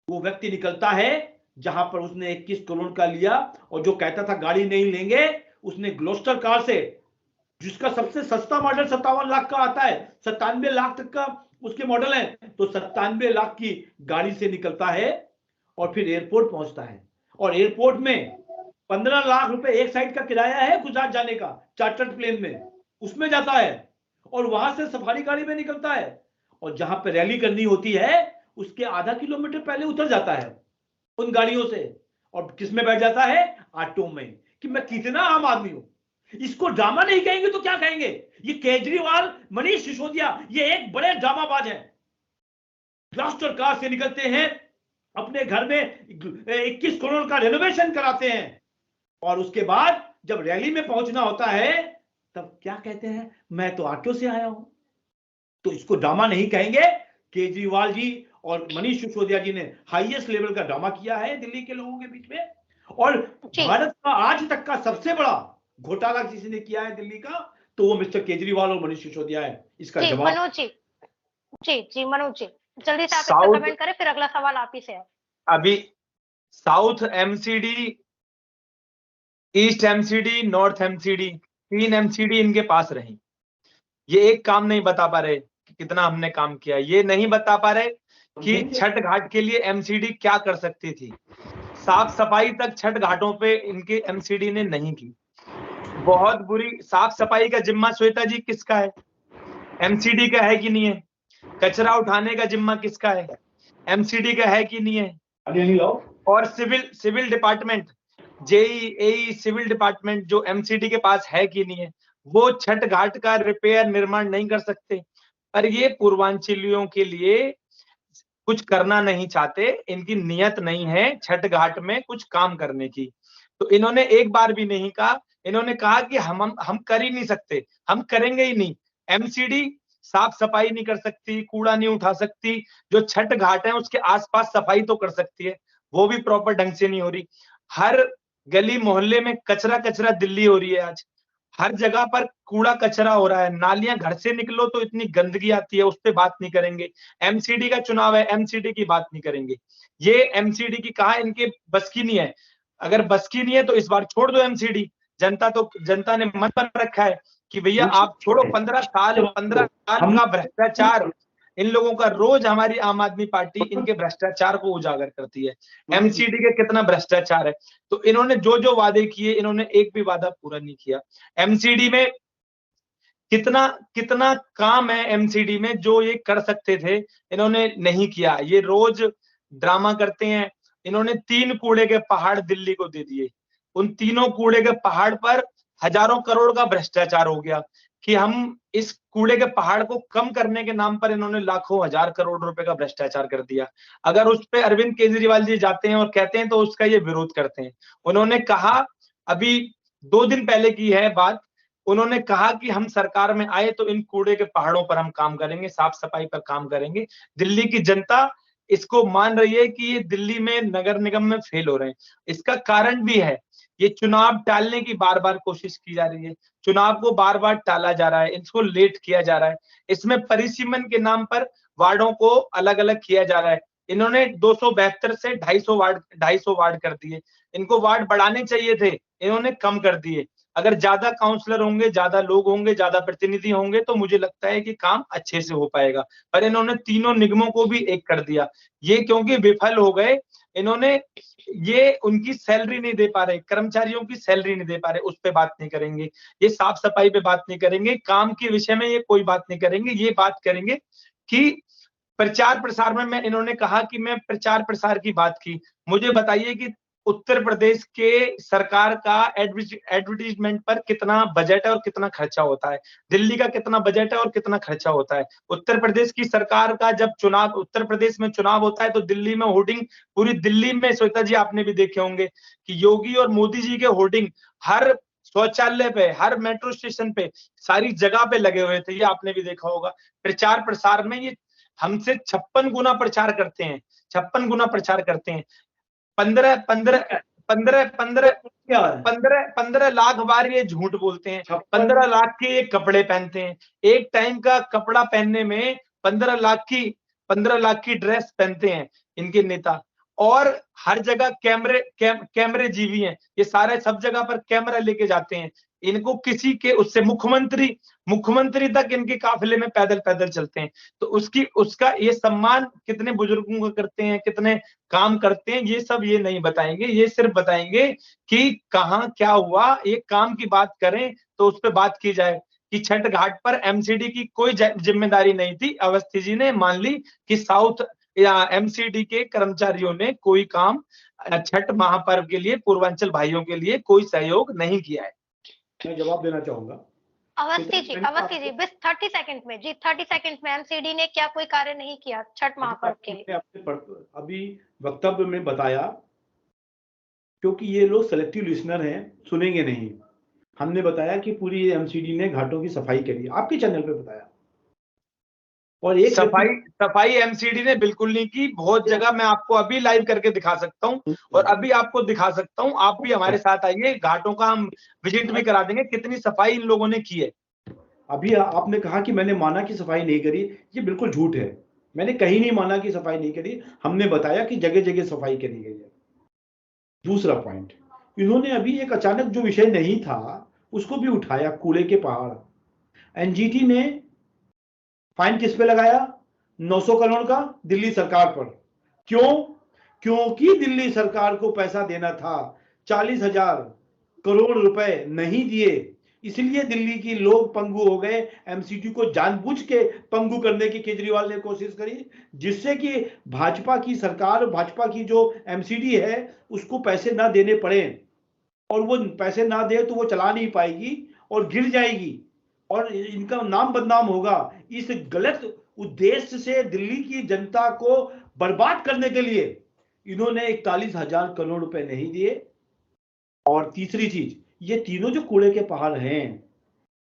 वो व्यक्ति निकलता है जहां पर उसने 21 करोड़ का लिया, और जो कहता था गाड़ी नहीं लेंगे, उसने ग्लोस्टर कार से, जिसका सबसे सस्ता मॉडल 57 लाख का आता है, 97 लाख तक का उसके मॉडल हैं, तो 97 लाख की गाड़ी से निकलता है और फिर एयरपोर्ट पहुंचता है, और एयरपोर्ट में 15 लाख रुपए एक साइड का किराया है गुजरात जाने का, चार्टर्ड प्लेन में, उसमें जाता है और वहां से सफारी गाड़ी में निकलता है, और जहां पे रैली करनी होती है उसके आधा किलोमीटर पहले उतर जाता है उन गाड़ियों से, और किस में बैठ जाता है? ऑटो में। कि मैं कितना आम आदमी हूं। इसको ड्रामा नहीं कहेंगे तो क्या कहेंगे? ये केजरीवाल, मनीष सिसोदिया, ये एक बड़े ड्रामाबाज हैं। क्लस्टर कार से निकलते हैं, अपने घर में 21 करोड़ का रेनोवेशन कराते हैं, और उसके बाद जब रैली में पहुंचना होता है तब क्या कहते हैं? मैं तो ऑटो से आया हूं। तो इसको ड्रामा नहीं कहेंगे। केजरीवाल जी और मनीष सिसोदिया जी ने हाईएस्ट लेवल का ड्रामा किया है दिल्ली के लोगों के बीच में, और भारत का आज तक का सबसे बड़ा घोटाला किसी ने किया है दिल्ली का, तो वो मिस्टर केजरीवाल और मनीष सिसोदिया है। इसका जवाब मनोज जी मनोज जी जल्दी से आप इस पर कमेंट करें, फिर अगला सवाल आप ही से है। अभी south MCD, east MCD, north MCD, 3 MCD इनके पास रही। ये एक काम नहीं बता पा रहे कि कितना हमने काम किया, ये नहीं बता पा रहे कि छठ घाट के लिए एमसीडी क्या कर सकती थी। साफ सफाई तक छठ घाटों पे इनके एमसीडी ने नहीं की। बहुत बुरी साफ सफाई का जिम्मा श्वेता जी किसका है? एमसीडी का है कि नहीं है? कचरा उठाने का जिम्मा किसका है? एमसीडी का है कि नहीं है? और civil department, JE civil department जो एमसीडी के पास है कि नहीं है, वो छठ घाट का रिपेयर निर्माण नहीं कर सकते। पर ये पूर्वांचलियों के लिए कुछ करना नहीं चाहते, इनकी नियत नहीं है छठ घाट में कुछ काम करने की। तो इन्होंने एक बार भी नहीं कहा, इन्होंने कहा कि हम कर ही नहीं सकते, हम करेंगे ही नहीं। एमसीडी साफ सफाई नहीं कर सकती, कूड़ा नहीं उठा सकती, जो छठ घाट है उसके आसपास सफाई तो कर सकती है, वो भी प्रॉपर ढंग से नहीं हो रही। हर गली मोहल्ले में कचरा कचरा दिल्ली हो रही है आज, हर जगह पर कूड़ा कचरा हो रहा है, नालियां घर से निकलो तो इतनी गंदगी आती है, उस पर बात नहीं करेंगे। एमसीडी का चुनाव है, एमसीडी की बात नहीं करेंगे। ये एमसीडी की कहा इनके बस की नहीं है, अगर बस की नहीं है तो इस बार छोड़ दो एमसीडी। जनता ने मन पर रखा है कि भैया आप छोड़ो। 15 साल का भ्रष्टाचार, इन लोगों का रोज हमारी आम आदमी पार्टी इनके भ्रष्टाचार को उजागर करती है। एमसीडी के कितना भ्रष्टाचार है, तो इन्होंने जो जो वादे किए इन्होंने एक भी वादा पूरा नहीं किया। एमसीडी में कितना काम है, एमसीडी में जो ये कर सकते थे इन्होंने नहीं किया। ये रोज ड्रामा करते हैं। इन्होंने 3 कूड़े के पहाड़ दिल्ली को दे दिए, उन तीनों कूड़े के पहाड़ पर हजारों करोड़ का भ्रष्टाचार हो गया कि हम इस कूड़े के पहाड़ को कम करने के नाम पर इन्होंने लाखों हजार करोड़ रुपए का भ्रष्टाचार कर दिया। अगर उस पे अरविंद केजरीवाल जी जाते हैं और कहते हैं तो उसका ये विरोध करते हैं। उन्होंने कहा, अभी 2 दिन पहले की है बात, उन्होंने कहा कि हम सरकार में आए तो इन कूड़े के पहाड़ों पर हम काम करेंगे, साफ सफाई पर काम करेंगे। दिल्ली की जनता इसको मान रही है कि ये दिल्ली में नगर निगम में फेल हो रहे हैं। इसका कारण भी है, ये चुनाव टालने की बार बार कोशिश की जा रही है, चुनाव को बार बार टाला जा रहा है, इसको लेट किया जा रहा है। इसमें परिसीमन के नाम पर वार्डों को अलग अलग किया जा रहा है। इन्होंने 272 से 250 वार्ड कर दिए। इनको वार्ड बढ़ाने चाहिए थे, इन्होंने कम कर दिए। अगर ज्यादा काउंसलर होंगे, ज्यादा लोग होंगे, ज्यादा प्रतिनिधि होंगे तो मुझे लगता है कि काम अच्छे से हो पाएगा। पर इन्होंने तीनों निगमों को भी एक कर दिया। ये क्योंकि विफल हो गए, इन्होंने ये उनकी सैलरी नहीं दे पा रहे, कर्मचारियों की सैलरी नहीं दे पा रहे, उस पे बात नहीं करेंगे। ये साफ सफाई पे बात नहीं करेंगे, काम के विषय में ये कोई बात नहीं करेंगे। ये बात करेंगे कि प्रचार प्रसार में, मैं इन्होंने कहा कि मैं प्रचार प्रसार की बात की। मुझे बताइए कि उत्तर प्रदेश के सरकार का एडवर्टीजमेंट पर कितना बजट है और कितना खर्चा होता है, दिल्ली का कितना बजट है और कितना खर्चा होता है। उत्तर प्रदेश की सरकार का जब चुनाव, उत्तर प्रदेश में चुनाव होता है तो दिल्ली में होर्डिंग, पूरी दिल्ली में, श्वेता जी आपने भी देखे होंगे कि योगी और मोदी जी के होर्डिंग हर शौचालय पे, हर मेट्रो स्टेशन पे, सारी जगह पे लगे हुए थे। ये आपने भी देखा होगा। प्रचार प्रसार में ये हमसे 56 गुना प्रचार करते हैं, 56 गुना प्रचार करते हैं। 15 लाख बार ये झूठ बोलते हैं। 15 लाख के ये कपड़े पहनते हैं, एक टाइम का कपड़ा पहनने में 15 लाख की ड्रेस पहनते हैं इनके नेता। और हर जगह कैमरे जीवी हैं, ये सारे सब जगह पर कैमरा लेके जाते हैं। इनको किसी के उससे मुख्यमंत्री तक इनके काफिले में पैदल पैदल चलते हैं। तो उसका ये सम्मान कितने बुजुर्गों को करते हैं, कितने काम करते हैं, ये सब ये नहीं बताएंगे। ये सिर्फ बताएंगे कि कहाँ क्या हुआ। एक काम की बात करें तो उस पर बात की जाए कि छठ घाट पर एमसीडी की कोई जिम्मेदारी नहीं थी। अवस्थी जी ने मान ली कि साउथ या एमसीडी के कर्मचारियों ने कोई काम छठ महापर्व के लिए पूर्वांचल भाइयों के लिए कोई सहयोग नहीं किया है। मैं जवाब देना चाहूंगा। अवस्थी जी बस 30 सेकंड में जी, 30 सेकंड में एमसीडी ने क्या कोई कार्य नहीं किया छठ महापर्व के लिए? अभी वक्तव्य में बताया, क्योंकि ये लोग सेलेक्टिव लिसनर हैं, सुनेंगे नहीं। हमने बताया कि पूरी एमसीडी ने घाटों की सफाई करी, आपके चैनल पे बताया। और एक सफाई एमसीडी ने बिल्कुल नहीं की। बहुत जगह मैं आपको अभी लाइव करके दिखा सकता हूं और अभी आपको दिखा सकता हूं। आप भी हमारे साथ आइए, घाटों का हम विजिट भी करा देंगे, कितनी सफाई इन लोगों ने की है। अभी आपने कहा कि मैंने माना कि सफाई नहीं करी, ये बिल्कुल झूठ है। मैंने कहीं नहीं माना कि सफाई नहीं करी, हमने बताया कि जगह जगह सफाई करी गई है। दूसरा पॉइंट, इन्होंने अभी एक अचानक जो विषय नहीं था उसको भी उठाया, कूड़े के पहाड़। एनजीटी ने फाइन किस पे लगाया? 900 करोड़ का दिल्ली सरकार पर। क्यों? क्योंकि दिल्ली सरकार को पैसा देना था, 40,000 करोड़ रुपए नहीं दिए, इसलिए दिल्ली की लोग पंगु हो गए। एमसीडी को जानबूझ के पंगु करने की केजरीवाल ने कोशिश करी, जिससे कि भाजपा की सरकार, भाजपा की जो एमसीडी है उसको पैसे ना देने पड़े, और वो पैसे ना दे तो वो चला नहीं पाएगी और गिर जाएगी और इनका नाम बदनाम होगा। इस गलत उद्देश्य से दिल्ली की जनता को बर्बाद करने के लिए इन्होंने 41,000 करोड़ रुपए नहीं दिए। और तीसरी चीज, ये तीनों जो कूड़े के पहाड़ हैं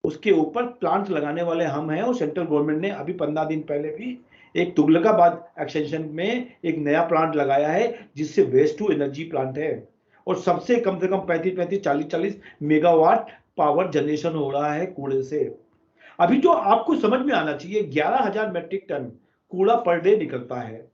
उसके ऊपर प्लांट लगाने वाले हम हैं, और सेंट्रल गवर्नमेंट ने अभी 15 दिन पहले भी एक तुगलकाबाद एक्सटेंशन में एक नया प्लांट लगाया है, जिससे वेस्ट टू एनर्जी प्लांट है, और सबसे कम से कम 35-35, 40-40 मेगावाट पावर जनरेशन हो रहा है कूड़े से। अभी जो आपको समझ में आना चाहिए, 11,000 मेट्रिक टन कूड़ा पर डे निकलता है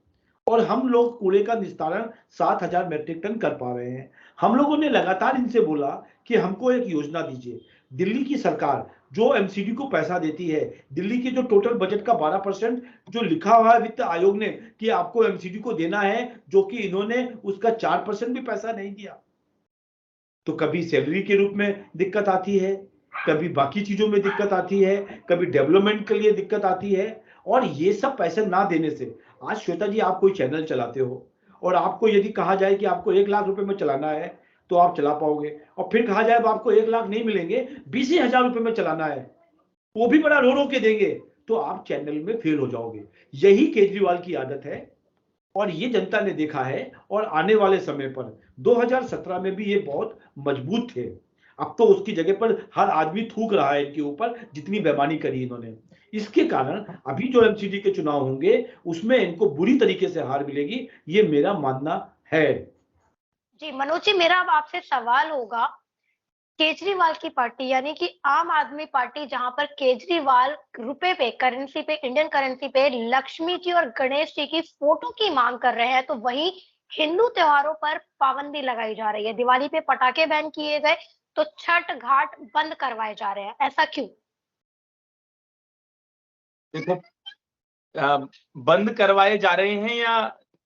और हम लोग कूड़े का निस्तारण 7,000 मेट्रिक टन कर पा रहे हैं। हम लोगों ने लगातार इनसे बोला कि हमको एक योजना दीजिए। दिल्ली की सरकार जो एमसीडी को पैसा देती है, दिल्ली के जो टोटल बजट का 12% जो लिखा हुआ है वित्त आयोग ने कि आपको एमसीडी को देना है, जो कि इन्होंने उसका 4% भी पैसा नहीं दिया। तो कभी सैलरी के रूप में दिक्कत आती है, कभी बाकी चीजों में दिक्कत आती है, कभी डेवलपमेंट के लिए दिक्कत आती है। और ये सब पैसे ना देने से, आज श्वेता जी आप कोई चैनल चलाते हो और आपको यदि कहा जाए कि आपको 1 लाख रुपए में चलाना है तो आप चला पाओगे, और फिर कहा जाए आपको 1 लाख नहीं मिलेंगे, 20,000 रुपए में चलाना है, वो भी बड़ा रो रो के देंगे, तो आप चैनल में फेल हो जाओगे। यही केजरीवाल की आदत है और ये जनता ने देखा है। और आने वाले समय पर 2017 में भी ये बहुत मजबूत थे, अब तो उसकी जगह पर हर आदमी थूक रहा है इनके ऊपर, जितनी बेईमानी करी इन्होंने। इसके कारण अभी जो एमसीडी के चुनाव होंगे उसमें इनको बुरी तरीके से हार मिलेगी, ये मेरा मानना है। जी मनोज जी, मेरा अब आपसे सवाल होगा, केजरीवाल की पार्टी यानी कि आम आदमी पार्टी, जहां पर केजरीवाल रुपए पे, करेंसी पे, इंडियन करेंसी पे लक्ष्मी जी और गणेश जी की फोटो की मांग कर रहे हैं, तो वहीं हिंदू त्योहारों पर पाबंदी लगाई जा रही है। दिवाली पे पटाखे बैन किए गए तो छठ घाट बंद करवाए जा रहे हैं, ऐसा क्यों? देखो, बंद करवाए जा रहे हैं या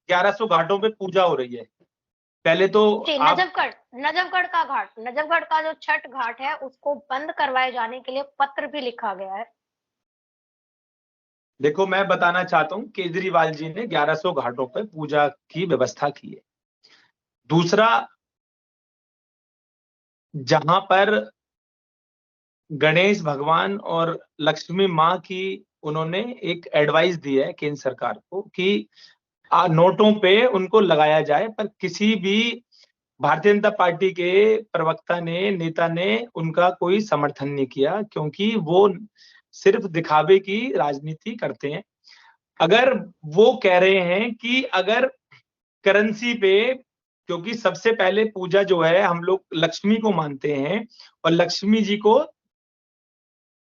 1100 घाटों पे पूजा हो रही है? पहले तो नजफगढ़ का जो छठ घाट है उसको बंद करवाए जाने के लिए पत्र भी लिखा गया है। देखो, मैं बताना चाहता हूं, केजरीवाल जी ने 1100 घाटों पे पूजा की व्यवस्था की है। दूसरा, जहां पर गणेश भगवान और लक्ष्मी माँ की उन्होंने एक एडवाइस दी है केंद्र सरकार को कि नोटों पे उनको लगाया जाए, पर किसी भी भारतीय जनता पार्टी के प्रवक्ता ने, नेता ने उनका कोई समर्थन नहीं किया, क्योंकि वो सिर्फ दिखावे की राजनीति करते हैं। अगर वो कह रहे हैं कि अगर करेंसी पे, क्योंकि सबसे पहले पूजा जो है हम लोग लक्ष्मी को मानते हैं और लक्ष्मी जी को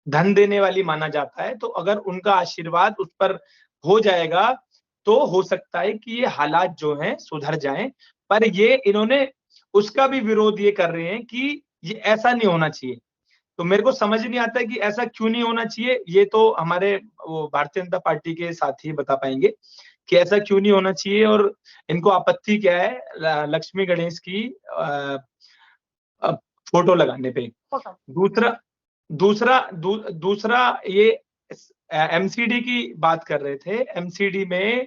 धन देने वाली माना जाता है, तो अगर उनका आशीर्वाद उस पर हो जाएगा तो हो सकता है कि ये हालात जो हैं सुधर जाएं। पर ये इन्होंने उसका भी विरोध ये कर रहे हैं कि ये ऐसा नहीं होना चाहिए। तो मेरे को समझ नहीं आता कि ऐसा क्यों नहीं होना चाहिए। ये तो हमारे वो भारतीय जनता पार्टी के साथी बता पाएंगे कि ऐसा क्यों नहीं होना चाहिए और इनको आपत्ति क्या है लक्ष्मी गणेश की फोटो लगाने पे। दूसरा दूसरा दू, दूसरा ये एमसीडी की बात कर रहे थे। एमसीडी में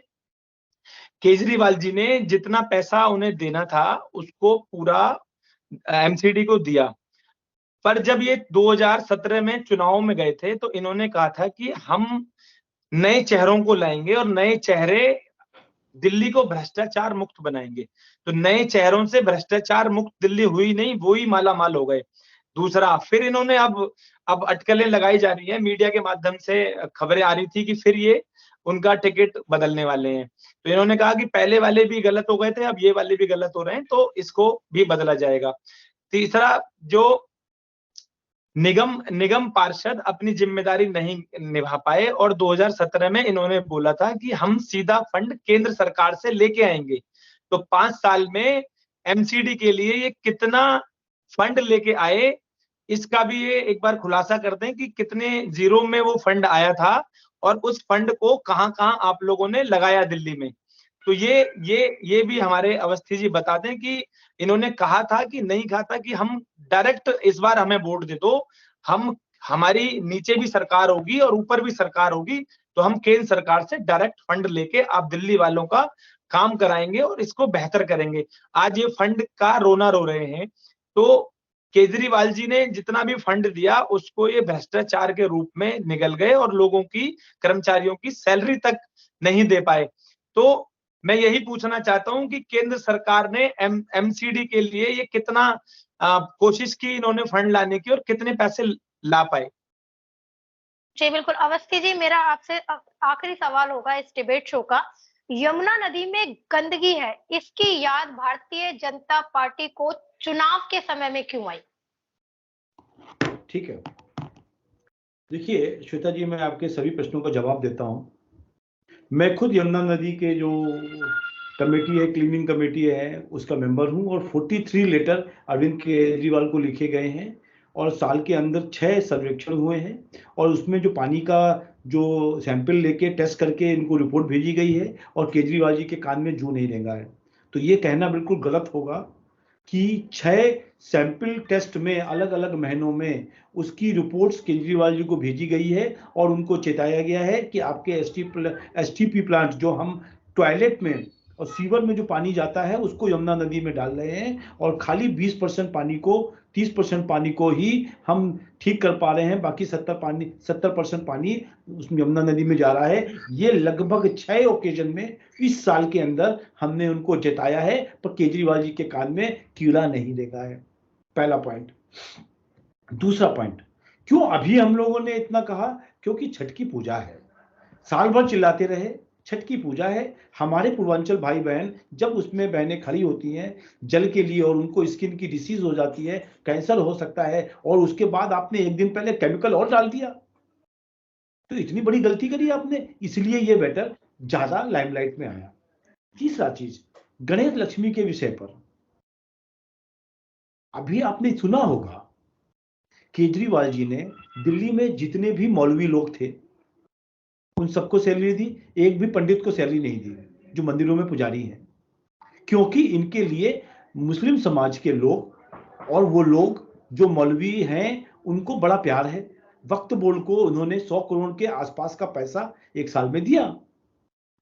केजरीवाल जी ने जितना पैसा उन्हें देना था उसको पूरा एमसीडी को दिया। पर जब ये 2017 में चुनाव में गए थे तो इन्होंने कहा था कि हम नए चेहरों को लाएंगे और नए चेहरे दिल्ली को भ्रष्टाचार मुक्त बनाएंगे। तो नए चेहरों से भ्रष्टाचार मुक्त दिल्ली हुई नहीं, वो ही माला माल हो गए। दूसरा फिर इन्होंने अब अटकलें लगाई जा रही है, मीडिया के माध्यम से खबरें आ रही थी कि फिर ये उनका टिकट बदलने वाले हैं। तो इन्होंने कहा कि पहले वाले भी गलत हो गए थे, अब ये वाले भी गलत हो रहे हैं, तो इसको भी बदला जाएगा। तीसरा, जो निगम पार्षद अपनी जिम्मेदारी नहीं निभा पाए और 2017 में इन्होंने बोला था कि हम सीधा फंड केंद्र सरकार से लेके आएंगे। तो 5 साल में एमसीडी के लिए ये कितना फंड लेके आए, इसका भी ये एक बार खुलासा कर दें कि कितने जीरो में वो फंड आया था और उस फंड को कहां-कहां आप लोगों ने लगाया दिल्ली में। तो ये भी हमारे अवस्थी जी बता दें कि इन्होंने कहा था कि नहीं कहा था कि हम डायरेक्ट इस बार हमें वोट दे दो, हमारी नीचे भी सरकार होगी और ऊपर भी सरकार होगी, तो हम केंद्र सरकार से डायरेक्ट फंड लेके आप दिल्ली वालों का काम कराएंगे और इसको बेहतर करेंगे। आज ये फंड का रोना रो रहे हैं। तो केजरीवाल जी ने जितना भी फंड दिया उसको ये भ्रष्टाचार के रूप में निगल गए और लोगों की, कर्मचारियों की सैलरी तक नहीं दे पाए। तो मैं यही पूछना चाहता हूं कि केंद्र सरकार ने एमसीडी के लिए ये कितना कोशिश की इन्होंने फंड लाने की और कितने पैसे ला पाए। जी बिल्कुल। अवस्थी जी, मेरा आपसे आखिरी सवाल होगा इस डिबेट शो का। यमुना नदी में गंदगी है, इसकी याद भारतीय जनता पार्टी को चुनाव के समय में क्यों आई? ठीक है, देखिए श्वेता जी, मैं आपके सभी प्रश्नों का जवाब देता हूं। मैं खुद यमुना नदी के जो कमेटी है, क्लीनिंग कमेटी है, उसका मेंबर हूं और 43 लेटर अरविंद केजरीवाल को लिखे गए हैं और साल के अंदर 6 सर्वेक्षण हुए हैं और उसमें जो पानी का जो सैंपल लेके टेस्ट करके इनको रिपोर्ट भेजी गई है और केजरीवाल जी के कान में जू नहीं रेंगा है। तो ये कहना बिल्कुल गलत होगा कि 6 सैंपल टेस्ट में अलग अलग महीनों में उसकी रिपोर्ट्स केजरीवाल जी को भेजी गई है और उनको चेताया गया है कि आपके एसटीपी प्लांट जो हम टॉयलेट में और सीवर में जो पानी जाता है उसको यमुना नदी में डाल रहे हैं और खाली 20% पानी को, 30% पानी को ही हम ठीक कर पा रहे हैं, बाकी 70% पानी उस यमुना नदी में जा रहा है। ये लगभग 6 ओकेजन में इस साल के अंदर हमने उनको जताया है, पर केजरीवाल जी के कान में कीड़ा नहीं देगा है। पहला पॉइंट। दूसरा पॉइंट, क्यों अभी हम लोगों ने इतना कहा? क्योंकि छठ की पूजा है, साल भर चिल्लाते रहे, छठ की पूजा है। हमारे पूर्वांचल भाई बहन जब उसमें बहनें खड़ी होती हैं जल के लिए और उनको स्किन की डिसीज हो जाती है, कैंसर हो सकता है, और उसके बाद आपने एक दिन पहले केमिकल और डाल दिया, तो इतनी बड़ी गलती करी आपने, इसलिए ये मैटर ज्यादा लाइमलाइट में आया। तीसरा चीज, गणेश लक्ष्मी के विषय पर अभी आपने सुना होगा केजरीवाल जी ने दिल्ली में जितने भी मौलवी लोग थे उन सबको सैलरी दी, एक भी पंडित को सैलरी नहीं दी जो मंदिरों में पुजारी हैं, क्योंकि इनके लिए मुस्लिम समाज के लोग और वो लोग जो मौलवी हैं उनको बड़ा प्यार है। वक्त बोर्ड को उन्होंने 100 करोड़ के आसपास का पैसा एक साल में दिया।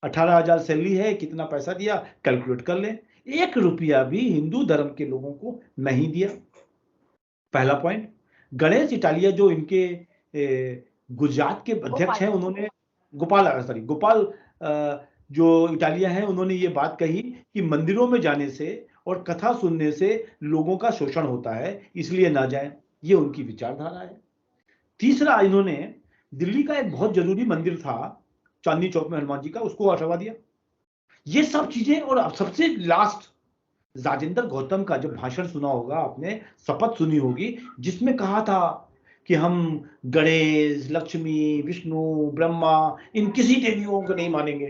18,000 सैलरी है, कितना पैसा दिया कैलकुलेट कर लें। 1 रुपया भी हिंदू धर्म के लोगों को नहीं दिया। पहला पॉइंट। गणेश इटालिया जो इनके गुजरात के अध्यक्ष हैं, उन्होंने गोपाल जो इटालिया हैं, उन्होंने ये बात कही कि मंदिरों में जाने से और कथा सुनने से लोगों का शोषण होता है, इसलिए ना जाएं। ये उनकी विचारधारा है। तीसरा, इन्होंने दिल्ली का एक बहुत जरूरी मंदिर था चांदनी चौक में हनुमान जी का, उसको हटवा दिया। ये सब चीजें। और सबसे लास्ट, राजेंद्र गौतम का जब भाषण सुना होगा आपने, शपथ सुनी होगी, जिसमें कहा था कि हम गणेश, लक्ष्मी, विष्णु, ब्रह्मा, इन किसी देवियों को नहीं मानेंगे।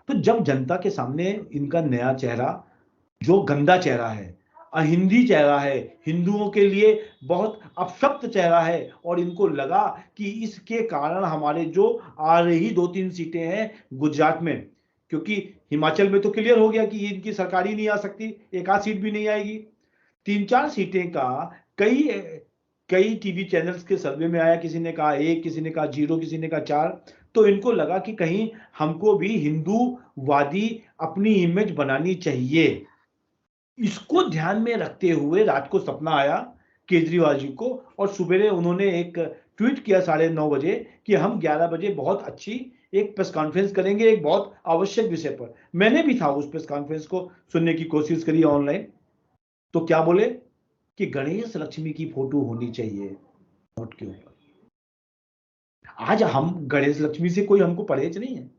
तो जब जनता के सामने इनका नया चेहरा, जो गंदा चेहरा है, अहिंदी चेहरा है, हिंदुओं के लिए बहुत अपशब्द चेहरा है, और इनको लगा कि इसके कारण हमारे जो आ रही 2-3 सीटें हैं गुजरात में, क्योंकि हिमाचल में तो क्लियर हो गया कि ये इनकी सरकार ही नहीं आ सकती, एक आध सीट भी नहीं आएगी। 3-4 सीटें का कई टीवी चैनल्स के सर्वे में आया, किसी ने कहा 1, किसी ने कहा 0, किसी ने कहा 4। तो इनको लगा कि कहीं हमको भी हिंदूवादी अपनी इमेज बनानी चाहिए। इसको ध्यान में रखते हुए रात को सपना आया केजरीवाल जी को, और सुबह उन्होंने एक ट्वीट किया 9:30 बजे कि हम 11 बजे बहुत अच्छी एक प्रेस कॉन्फ्रेंस करेंगे एक बहुत आवश्यक विषय पर। मैंने भी था उस प्रेस कॉन्फ्रेंस को सुनने की कोशिश करी ऑनलाइन। तो क्या बोले कि गणेश लक्ष्मी की फोटो होनी चाहिए नोट के ऊपर। आज हम गणेश लक्ष्मी से कोई हमको परहेज नहीं है,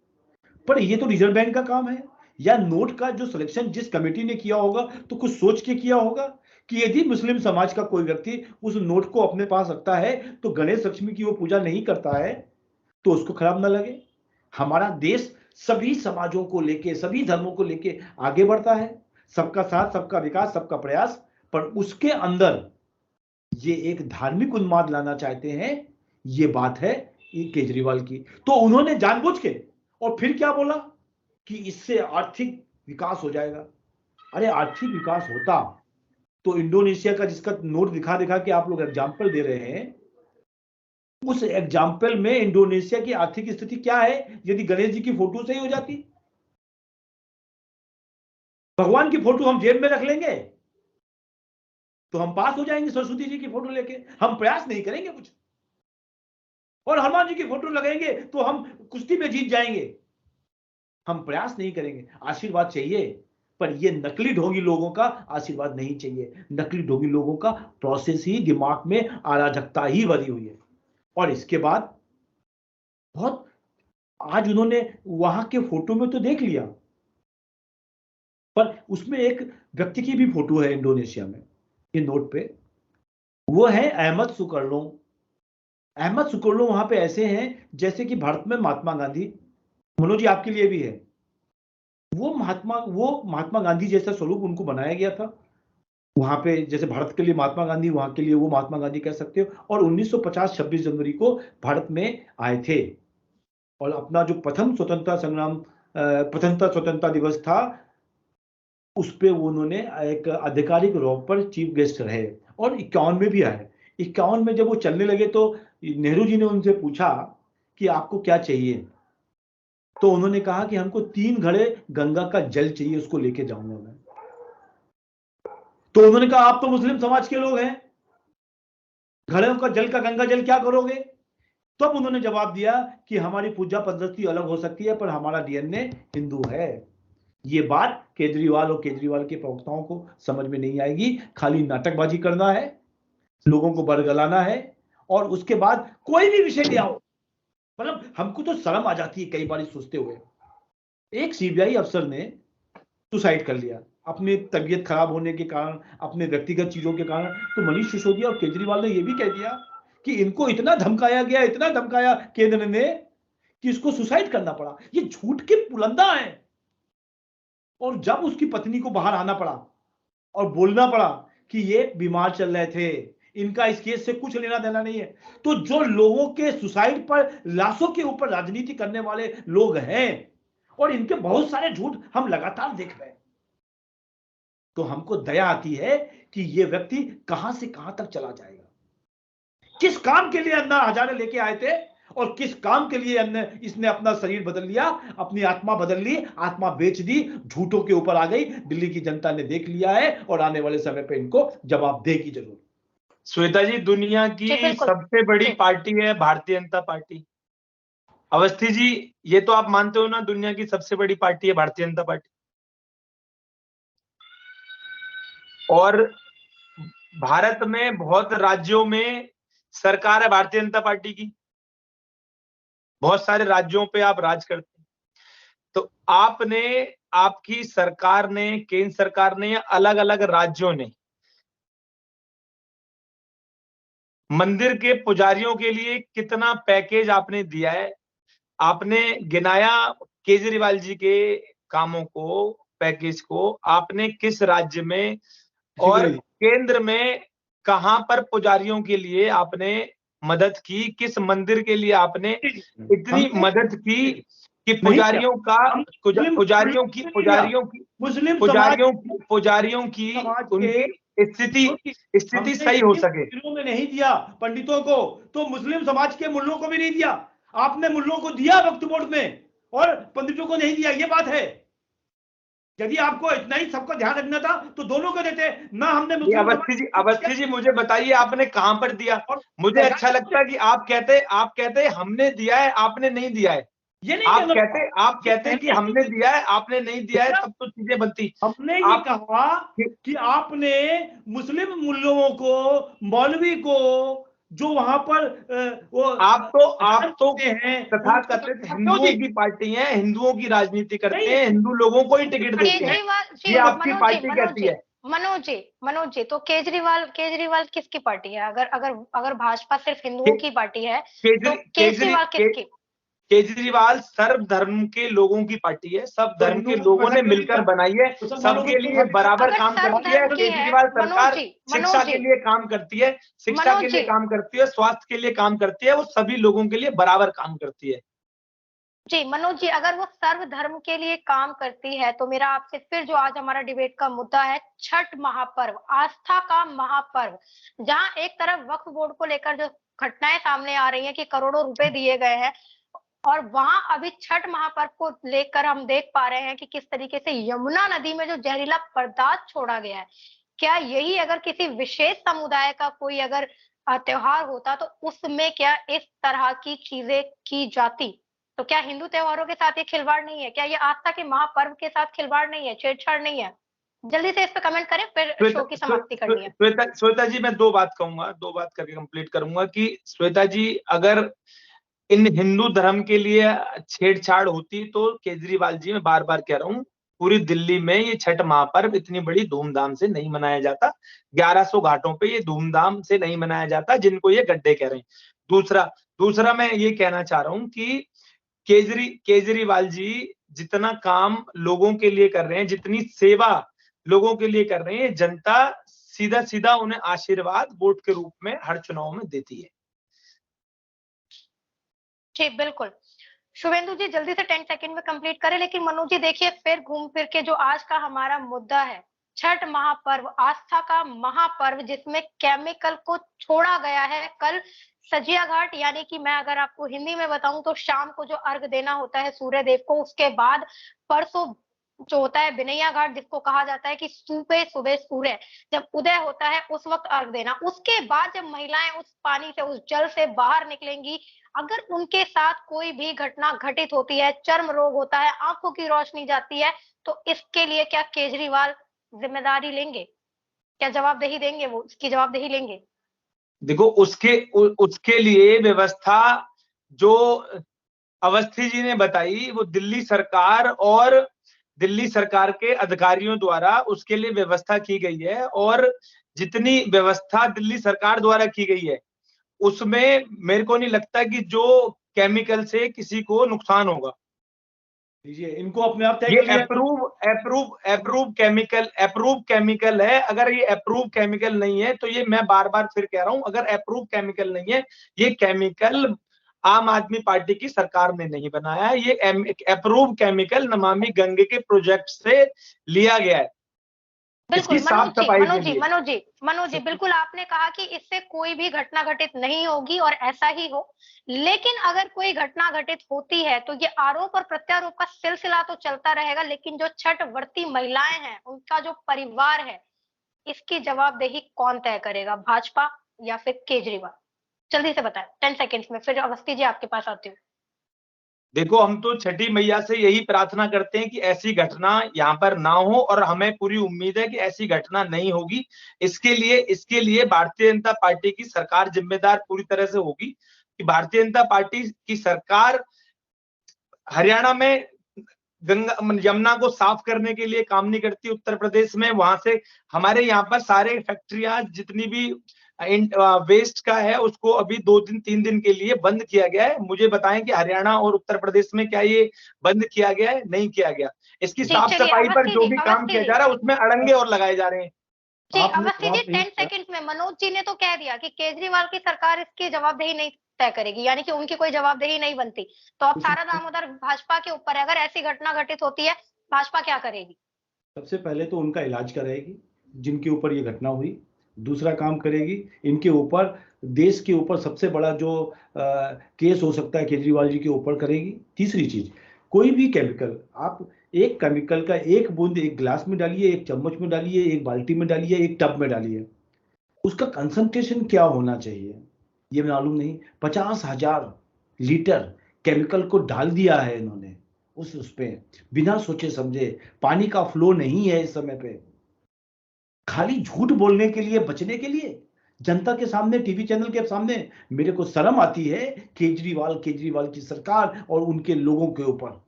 पर ये तो रिजर्व बैंक का काम है, या नोट का जो सिलेक्शन जिस कमेटी ने किया होगा तो कुछ सोच के किया होगा कि यदि मुस्लिम समाज का कोई व्यक्ति उस नोट को अपने पास रखता है तो गणेश लक्ष्मी की वो पूजा नहीं करता है तो उसको खराब ना लगे। हमारा देश सभी समाजों को लेके, सभी धर्मों को लेके आगे बढ़ता है, सबका साथ, सबका विकास, सबका प्रयास, पर उसके अंदर ये एक धार्मिक उन्माद लाना चाहते हैं। ये बात है केजरीवाल की। तो उन्होंने जानबूझ के, और फिर क्या बोला कि इससे आर्थिक विकास हो जाएगा। अरे आर्थिक विकास होता तो इंडोनेशिया का जिसका नोट दिखा दिखा के आप लोग एग्जाम्पल दे रहे हैं, उस एग्जाम्पल में इंडोनेशिया की आर्थिक स्थिति क्या है यदि गणेश जी की फोटो सही हो जाती। भगवान की फोटो हम जेब में रख लेंगे तो हम पास हो जाएंगे सरस्वती जी की फोटो लेके, हम प्रयास नहीं करेंगे कुछ। और हनुमान जी की फोटो लगाएंगे तो हम कुश्ती में जीत जाएंगे, हम प्रयास नहीं करेंगे। आशीर्वाद चाहिए, पर ये नकली ढोंगी लोगों का आशीर्वाद नहीं चाहिए। नकली ढोंगी लोगों का प्रोसेस ही दिमाग में अराजकता ही भरी हुई है। और इसके बाद बहुत, आज उन्होंने वहां के फोटो में तो देख लिया, पर उसमें एक व्यक्ति की भी फोटो है इंडोनेशिया में ये नोट पे, वो है अहमद सुकर्णो। अहमद सुकर्णो वहां पे ऐसे हैं जैसे कि भारत में महात्मा गांधी। मनोज जी आपके लिए भी है, वो महात्मा गांधी जैसा स्वरूप उनको बनाया गया था वहां पे। जैसे भारत के लिए महात्मा गांधी, वहां के लिए वो महात्मा गांधी कह सकते हो। और 1950 26 जनवरी को भारत में आए थे, और अपना जो प्रथम स्वतंत्रता दिवस था उस पे उन्होंने एक आधिकारिक रौब पर चीफ गेस्ट रहे, और 51 में भी आए। 51 में जब वो चलने लगे तो नेहरू जी ने उनसे पूछा कि आपको क्या चाहिए, तो उन्होंने कहा कि हमको 3 घड़े गंगा का जल चाहिए, उसको लेके जाऊंगा मैं। तो उन्होंने कहा आप तो मुस्लिम समाज के लोग हैं, घड़ों का जल का गंगा जल क्या करोगे? तब उन्होंने जवाब दिया कि हमारी पूजा पद्धति अलग हो सकती है पर हमारा डीएनए हिंदू है। ये बात केजरीवाल और केजरीवाल के प्रवक्ताओं को समझ में नहीं आएगी। खाली नाटकबाजी करना है, लोगों को बरगलाना है, और उसके बाद कोई भी विषय ले आओ। मतलब हमको तो शर्म आ जाती है कई बार सोचते हुए। एक सीबीआई अफसर ने सुसाइड कर लिया अपनी तबीयत खराब होने के कारण, अपने व्यक्तिगत चीजों के कारण। तो मनीष सिसोदिया और केजरीवाल ने यह भी कह दिया कि इनको इतना धमकाया गया, इतना धमकाया केंद्र ने कि इसको सुसाइड करना पड़ा। ये झूठ के पुलंदा है। और जब उसकी पत्नी को बाहर आना पड़ा और बोलना पड़ा कि ये बीमार चल रहे थे, इनका इस केस से कुछ लेना देना नहीं है, तो जो लोगों के सुसाइड पर, लाशों के ऊपर राजनीति करने वाले लोग हैं, और इनके बहुत सारे झूठ हम लगातार देख रहे हैं, तो हमको दया आती है कि ये व्यक्ति कहां से कहां तक चला जाएगा। किस काम के लिए अन्ना हजारे लेके आए थे और किस काम के लिए इसने अपना शरीर बदल लिया, अपनी आत्मा बदल ली, आत्मा बेच दी, झूठों के ऊपर आ गई। दिल्ली की जनता ने देख लिया है और आने वाले समय पे इनको जवाबदेही की जरूरत। श्वेता जी, दुनिया की सबसे बड़ी पार्टी है भारतीय जनता पार्टी। अवस्थी जी, ये तो आप मानते हो ना, दुनिया की सबसे बड़ी पार्टी है भारतीय जनता पार्टी। और भारत में बहुत राज्यों में सरकार है भारतीय जनता पार्टी की, बहुत सारे राज्यों पे आप राज करते हैं। तो आपने, आपकी सरकार ने, केंद्र सरकार ने या अलग अलग राज्यों ने मंदिर के पुजारियों के लिए कितना पैकेज आपने दिया है? आपने गिनाया केजरीवाल जी के कामों को, पैकेज को? आपने किस राज्य में और केंद्र में कहां पर पुजारियों के लिए आपने मदद की, किस मंदिर के लिए आपने इतनी मदद की कि पुजारियों की उनकी स्थिति सही हो सके। मुल्लों में नहीं दिया पंडितों को, तो मुस्लिम समाज के मुल्लों को भी नहीं दिया। आपने मुल्लों को दिया वक्फ बोर्ड में और पंडितों को नहीं दिया, ये बात है। यदि आपको इतना ही सबको ध्यान रखना था तो दोनों को देते ना। हमने अवस्थी जी मुझे बताइए आपने कहां पर दिया? मुझे अच्छा लगता है कि आप कहते हमने दिया है, आपने नहीं दिया है। ये नहीं आप कहते कि हमने दिया है, आपने नहीं दिया है, तब तो चीजें बनती। हमने ये कहा कि आपने मुस्लिम मुल्लों को, मौलवी को, जो वहां पर वो आप तो तथाकथित हिंदुओं की पार्टी है, हिंदुओं की राजनीति करते हैं, हिंदू लोगों को ही टिकट देते हैं, ये आपकी पार्टी कहती है। मनोज जी तो केजरीवाल किसकी पार्टी है? अगर भाजपा सिर्फ हिंदुओं की पार्टी है तो केजरीवाल किसकी? केजरीवाल सर्व धर्म के लोगों की पार्टी है, सब धर्म के लोगों ने मिलकर बनाई है, सबके लिए बराबर काम करती है। केजरीवाल सरकार शिक्षा के लिए काम करती है, शिक्षा के लिए काम करती है, स्वास्थ्य के लिए काम करती है, वो सभी लोगों के लिए बराबर काम करती है। जी मनोज जी, अगर वो सर्व धर्म के लिए काम करती है तो मेरा आपसे फिर जो आज हमारा डिबेट का मुद्दा है, छठ महापर्व, आस्था का महापर्व, जहां एक तरफ वक्फ बोर्ड को लेकर जो घटनाएं सामने आ रही हैं कि करोड़ों रुपए दिए गए हैं, और वहां अभी छठ महापर्व को लेकर हम देख पा रहे हैं कि किस तरीके से यमुना नदी में जो जहरीला पदार्थ छोड़ा गया है। क्या यही अगर किसी विशेष समुदाय का कोई अगर त्योहार होता तो उसमें क्या इस तरह की चीजें की जाती? तो क्या हिंदू त्योहारों के साथ ये खिलवाड़ नहीं है? क्या ये आस्था के महापर्व के साथ खिलवाड़ नहीं है, छेड़छाड़ नहीं है? जल्दी से इस पे कमेंट करें, फिर शो की समाप्ति करनी है। श्वेता जी मैं दो बात कहूंगा, दो बात करके कंप्लीट करूंगा कि श्वेता जी अगर इन हिंदू धर्म के लिए छेड़छाड़ होती तो केजरीवाल जी, मैं बार बार कह रहा हूँ, पूरी दिल्ली में ये छठ महापर्व इतनी बड़ी धूमधाम से नहीं मनाया जाता, 1100 घाटों पे ये धूमधाम से नहीं मनाया जाता जिनको ये गड्ढे कह रहे हैं। दूसरा मैं ये कहना चाह रहा हूँ कि केजरीवाल जी जितना काम लोगों के लिए कर रहे हैं, जितनी सेवा लोगों के लिए कर रहे हैं, जनता सीधा सीधा उन्हें आशीर्वाद वोट के रूप में हर चुनाव में देती है। जी बिल्कुल, शुभेंदु जी जल्दी से 10 सेकंड में कंप्लीट करें। लेकिन मनोज जी देखिए, फिर घूम फिर के जो आज का हमारा मुद्दा है, छठ महापर्व, आस्था का महापर्व, जिसमें केमिकल को छोड़ा गया है। कल सजिया घाट, यानी कि मैं अगर आपको हिंदी में बताऊं तो शाम को जो अर्घ देना होता है सूर्य देव को, उसके बाद परसों जो होता है बिनैया घाट, जिसको कहा जाता है कि सुबह सुबह सूर्य जब उदय होता है उस वक्त अर्घ देना। उसके बाद जब महिलाएं उस पानी से, उस जल से बाहर निकलेंगी, अगर उनके साथ कोई भी घटना घटित होती है, चर्म रोग होता है, आंखों की रोशनी जाती है, तो इसके लिए क्या केजरीवाल जिम्मेदारी लेंगे? क्या जवाबदेही देंगे? वो इसकी जवाबदेही लेंगे? देखो उसके लिए व्यवस्था जो अवस्थी जी ने बताई, वो दिल्ली सरकार और दिल्ली सरकार के अधिकारियों द्वारा उसके लिए व्यवस्था की गई है। और जितनी व्यवस्था दिल्ली सरकार द्वारा की गई है उसमें मेरे को नहीं लगता कि जो केमिकल से किसी को नुकसान होगा। इनको अपने आप ये अप्रूव केमिकल है। अगर ये अप्रूव केमिकल नहीं है तो ये, मैं बार बार फिर कह रहा हूं, अगर अप्रूव केमिकल नहीं है, ये केमिकल आम आदमी पार्टी की सरकार ने नहीं बनाया है, ये अप्रूव केमिकल नमामि गंगे के प्रोजेक्ट से लिया गया है। बिल्कुल मनोज जी बिल्कुल आपने कहा कि इससे कोई भी घटना घटित नहीं होगी और ऐसा ही हो। लेकिन अगर कोई घटना घटित होती है तो ये आरोप और प्रत्यारोप का सिलसिला तो चलता रहेगा, लेकिन जो छठ व्रती महिलाएं हैं, उनका जो परिवार है, इसकी जवाबदेही कौन तय करेगा, भाजपा या फिर केजरीवाल? जल्दी से बताएं 10 सेकेंड्स में, फिर अवस्थी जी आपके पास आती हूँ। देखो, हम तो छठी मैया से यही प्रार्थना करते हैं कि ऐसी घटना यहाँ पर ना हो, और हमें पूरी उम्मीद है कि ऐसी घटना नहीं होगी। इसके लिए भारतीय जनता पार्टी की सरकार जिम्मेदार पूरी तरह से होगी कि भारतीय जनता पार्टी की सरकार हरियाणा में गंगा यमुना को साफ करने के लिए काम नहीं करती। उत्तर प्रदेश में वहां से हमारे यहाँ पर सारे फैक्ट्रियां जितनी भी वेस्ट का है उसको अभी 2-3 दिन के लिए बंद किया गया है। मुझे बताएं कि हरियाणा और उत्तर प्रदेश में क्या ये बंद किया गया है? नहीं किया गया। इसकी साफ सफाई पर जो भी काम किया जा रहा है उसमें अड़ंगे और लगाए जा रहे हैं। जी आपने अवस्थी जी जवाब नहीं 10 सेकंड्स में मनोज जी ने तो कह दिया कि केजरीवाल की सरकार इसकी जवाबदेही नहीं तय करेगी, यानी कि उनकी कोई जवाबदेही नहीं बनती। तो अब सारा दामोदर भाजपा के ऊपर है, अगर ऐसी घटना घटित होती है भाजपा क्या करेगी? सबसे पहले तो उनका इलाज कराएगी, जिनके ऊपर ये घटना हुई। दूसरा काम करेगी, इनके ऊपर, देश के ऊपर सबसे बड़ा जो केस हो सकता है केजरीवाल जी के ऊपर करेगी। तीसरी चीज, कोई भी केमिकल, आप एक केमिकल का एक बूंद एक गिलास में डालिए, एक चम्मच में डालिए, एक बाल्टी में डालिए, एक टब में डालिए, उसका कंसंट्रेशन क्या होना चाहिए ये मालूम नहीं। 50,000 लीटर केमिकल को डाल दिया है इन्होंने उस पे, बिना सोचे समझे। पानी का फ्लो नहीं है इस समय पे, खाली झूठ बोलने के लिए, बचने के लिए, जनता के सामने, टीवी चैनल के सामने। मेरे को शर्म आती है केजरीवाल की सरकार और उनके लोगों के ऊपर।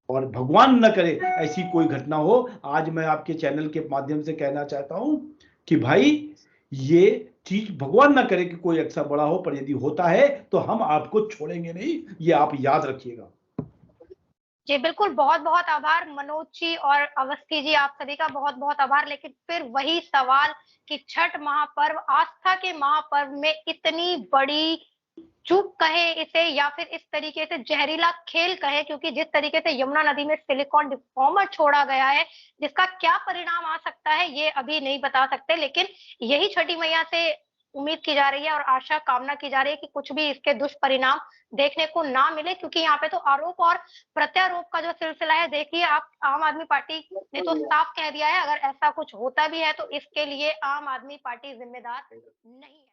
और भगवान न करे ऐसी कोई घटना हो। आज मैं आपके चैनल के माध्यम से कहना चाहता हूं कि भाई, ये चीज भगवान ना करे कि कोई ऐसा बड़ा हो, पर यदि होता है तो हम आपको छोड़ेंगे नहीं, ये आप याद रखिएगा। जी बिल्कुल, बहुत-बहुत आभार मनोज जी और अवस्थी जी, आप सभी का बहुत-बहुत आभार। लेकिन फिर वही सवाल कि छठ महापर्व, आस्था के महापर्व में इतनी बड़ी चूक कहे इसे या फिर इस तरीके से जहरीला खेल कहे, क्योंकि जिस तरीके से यमुना नदी में सिलिकॉन डिफॉर्मर छोड़ा गया है, जिसका क्या परिणाम आ सकता है ये अभी नहीं बता सकते। लेकिन यही छठी मैया से उम्मीद की जा रही है और आशा कामना की जा रही है कि कुछ भी इसके दुष्परिणाम देखने को ना मिले, क्योंकि यहाँ पे तो आरोप और प्रत्यारोप का जो सिलसिला है, देखिए आप, आम आदमी पार्टी ने तो साफ कह दिया है अगर ऐसा कुछ होता भी है तो इसके लिए आम आदमी पार्टी जिम्मेदार नहीं है।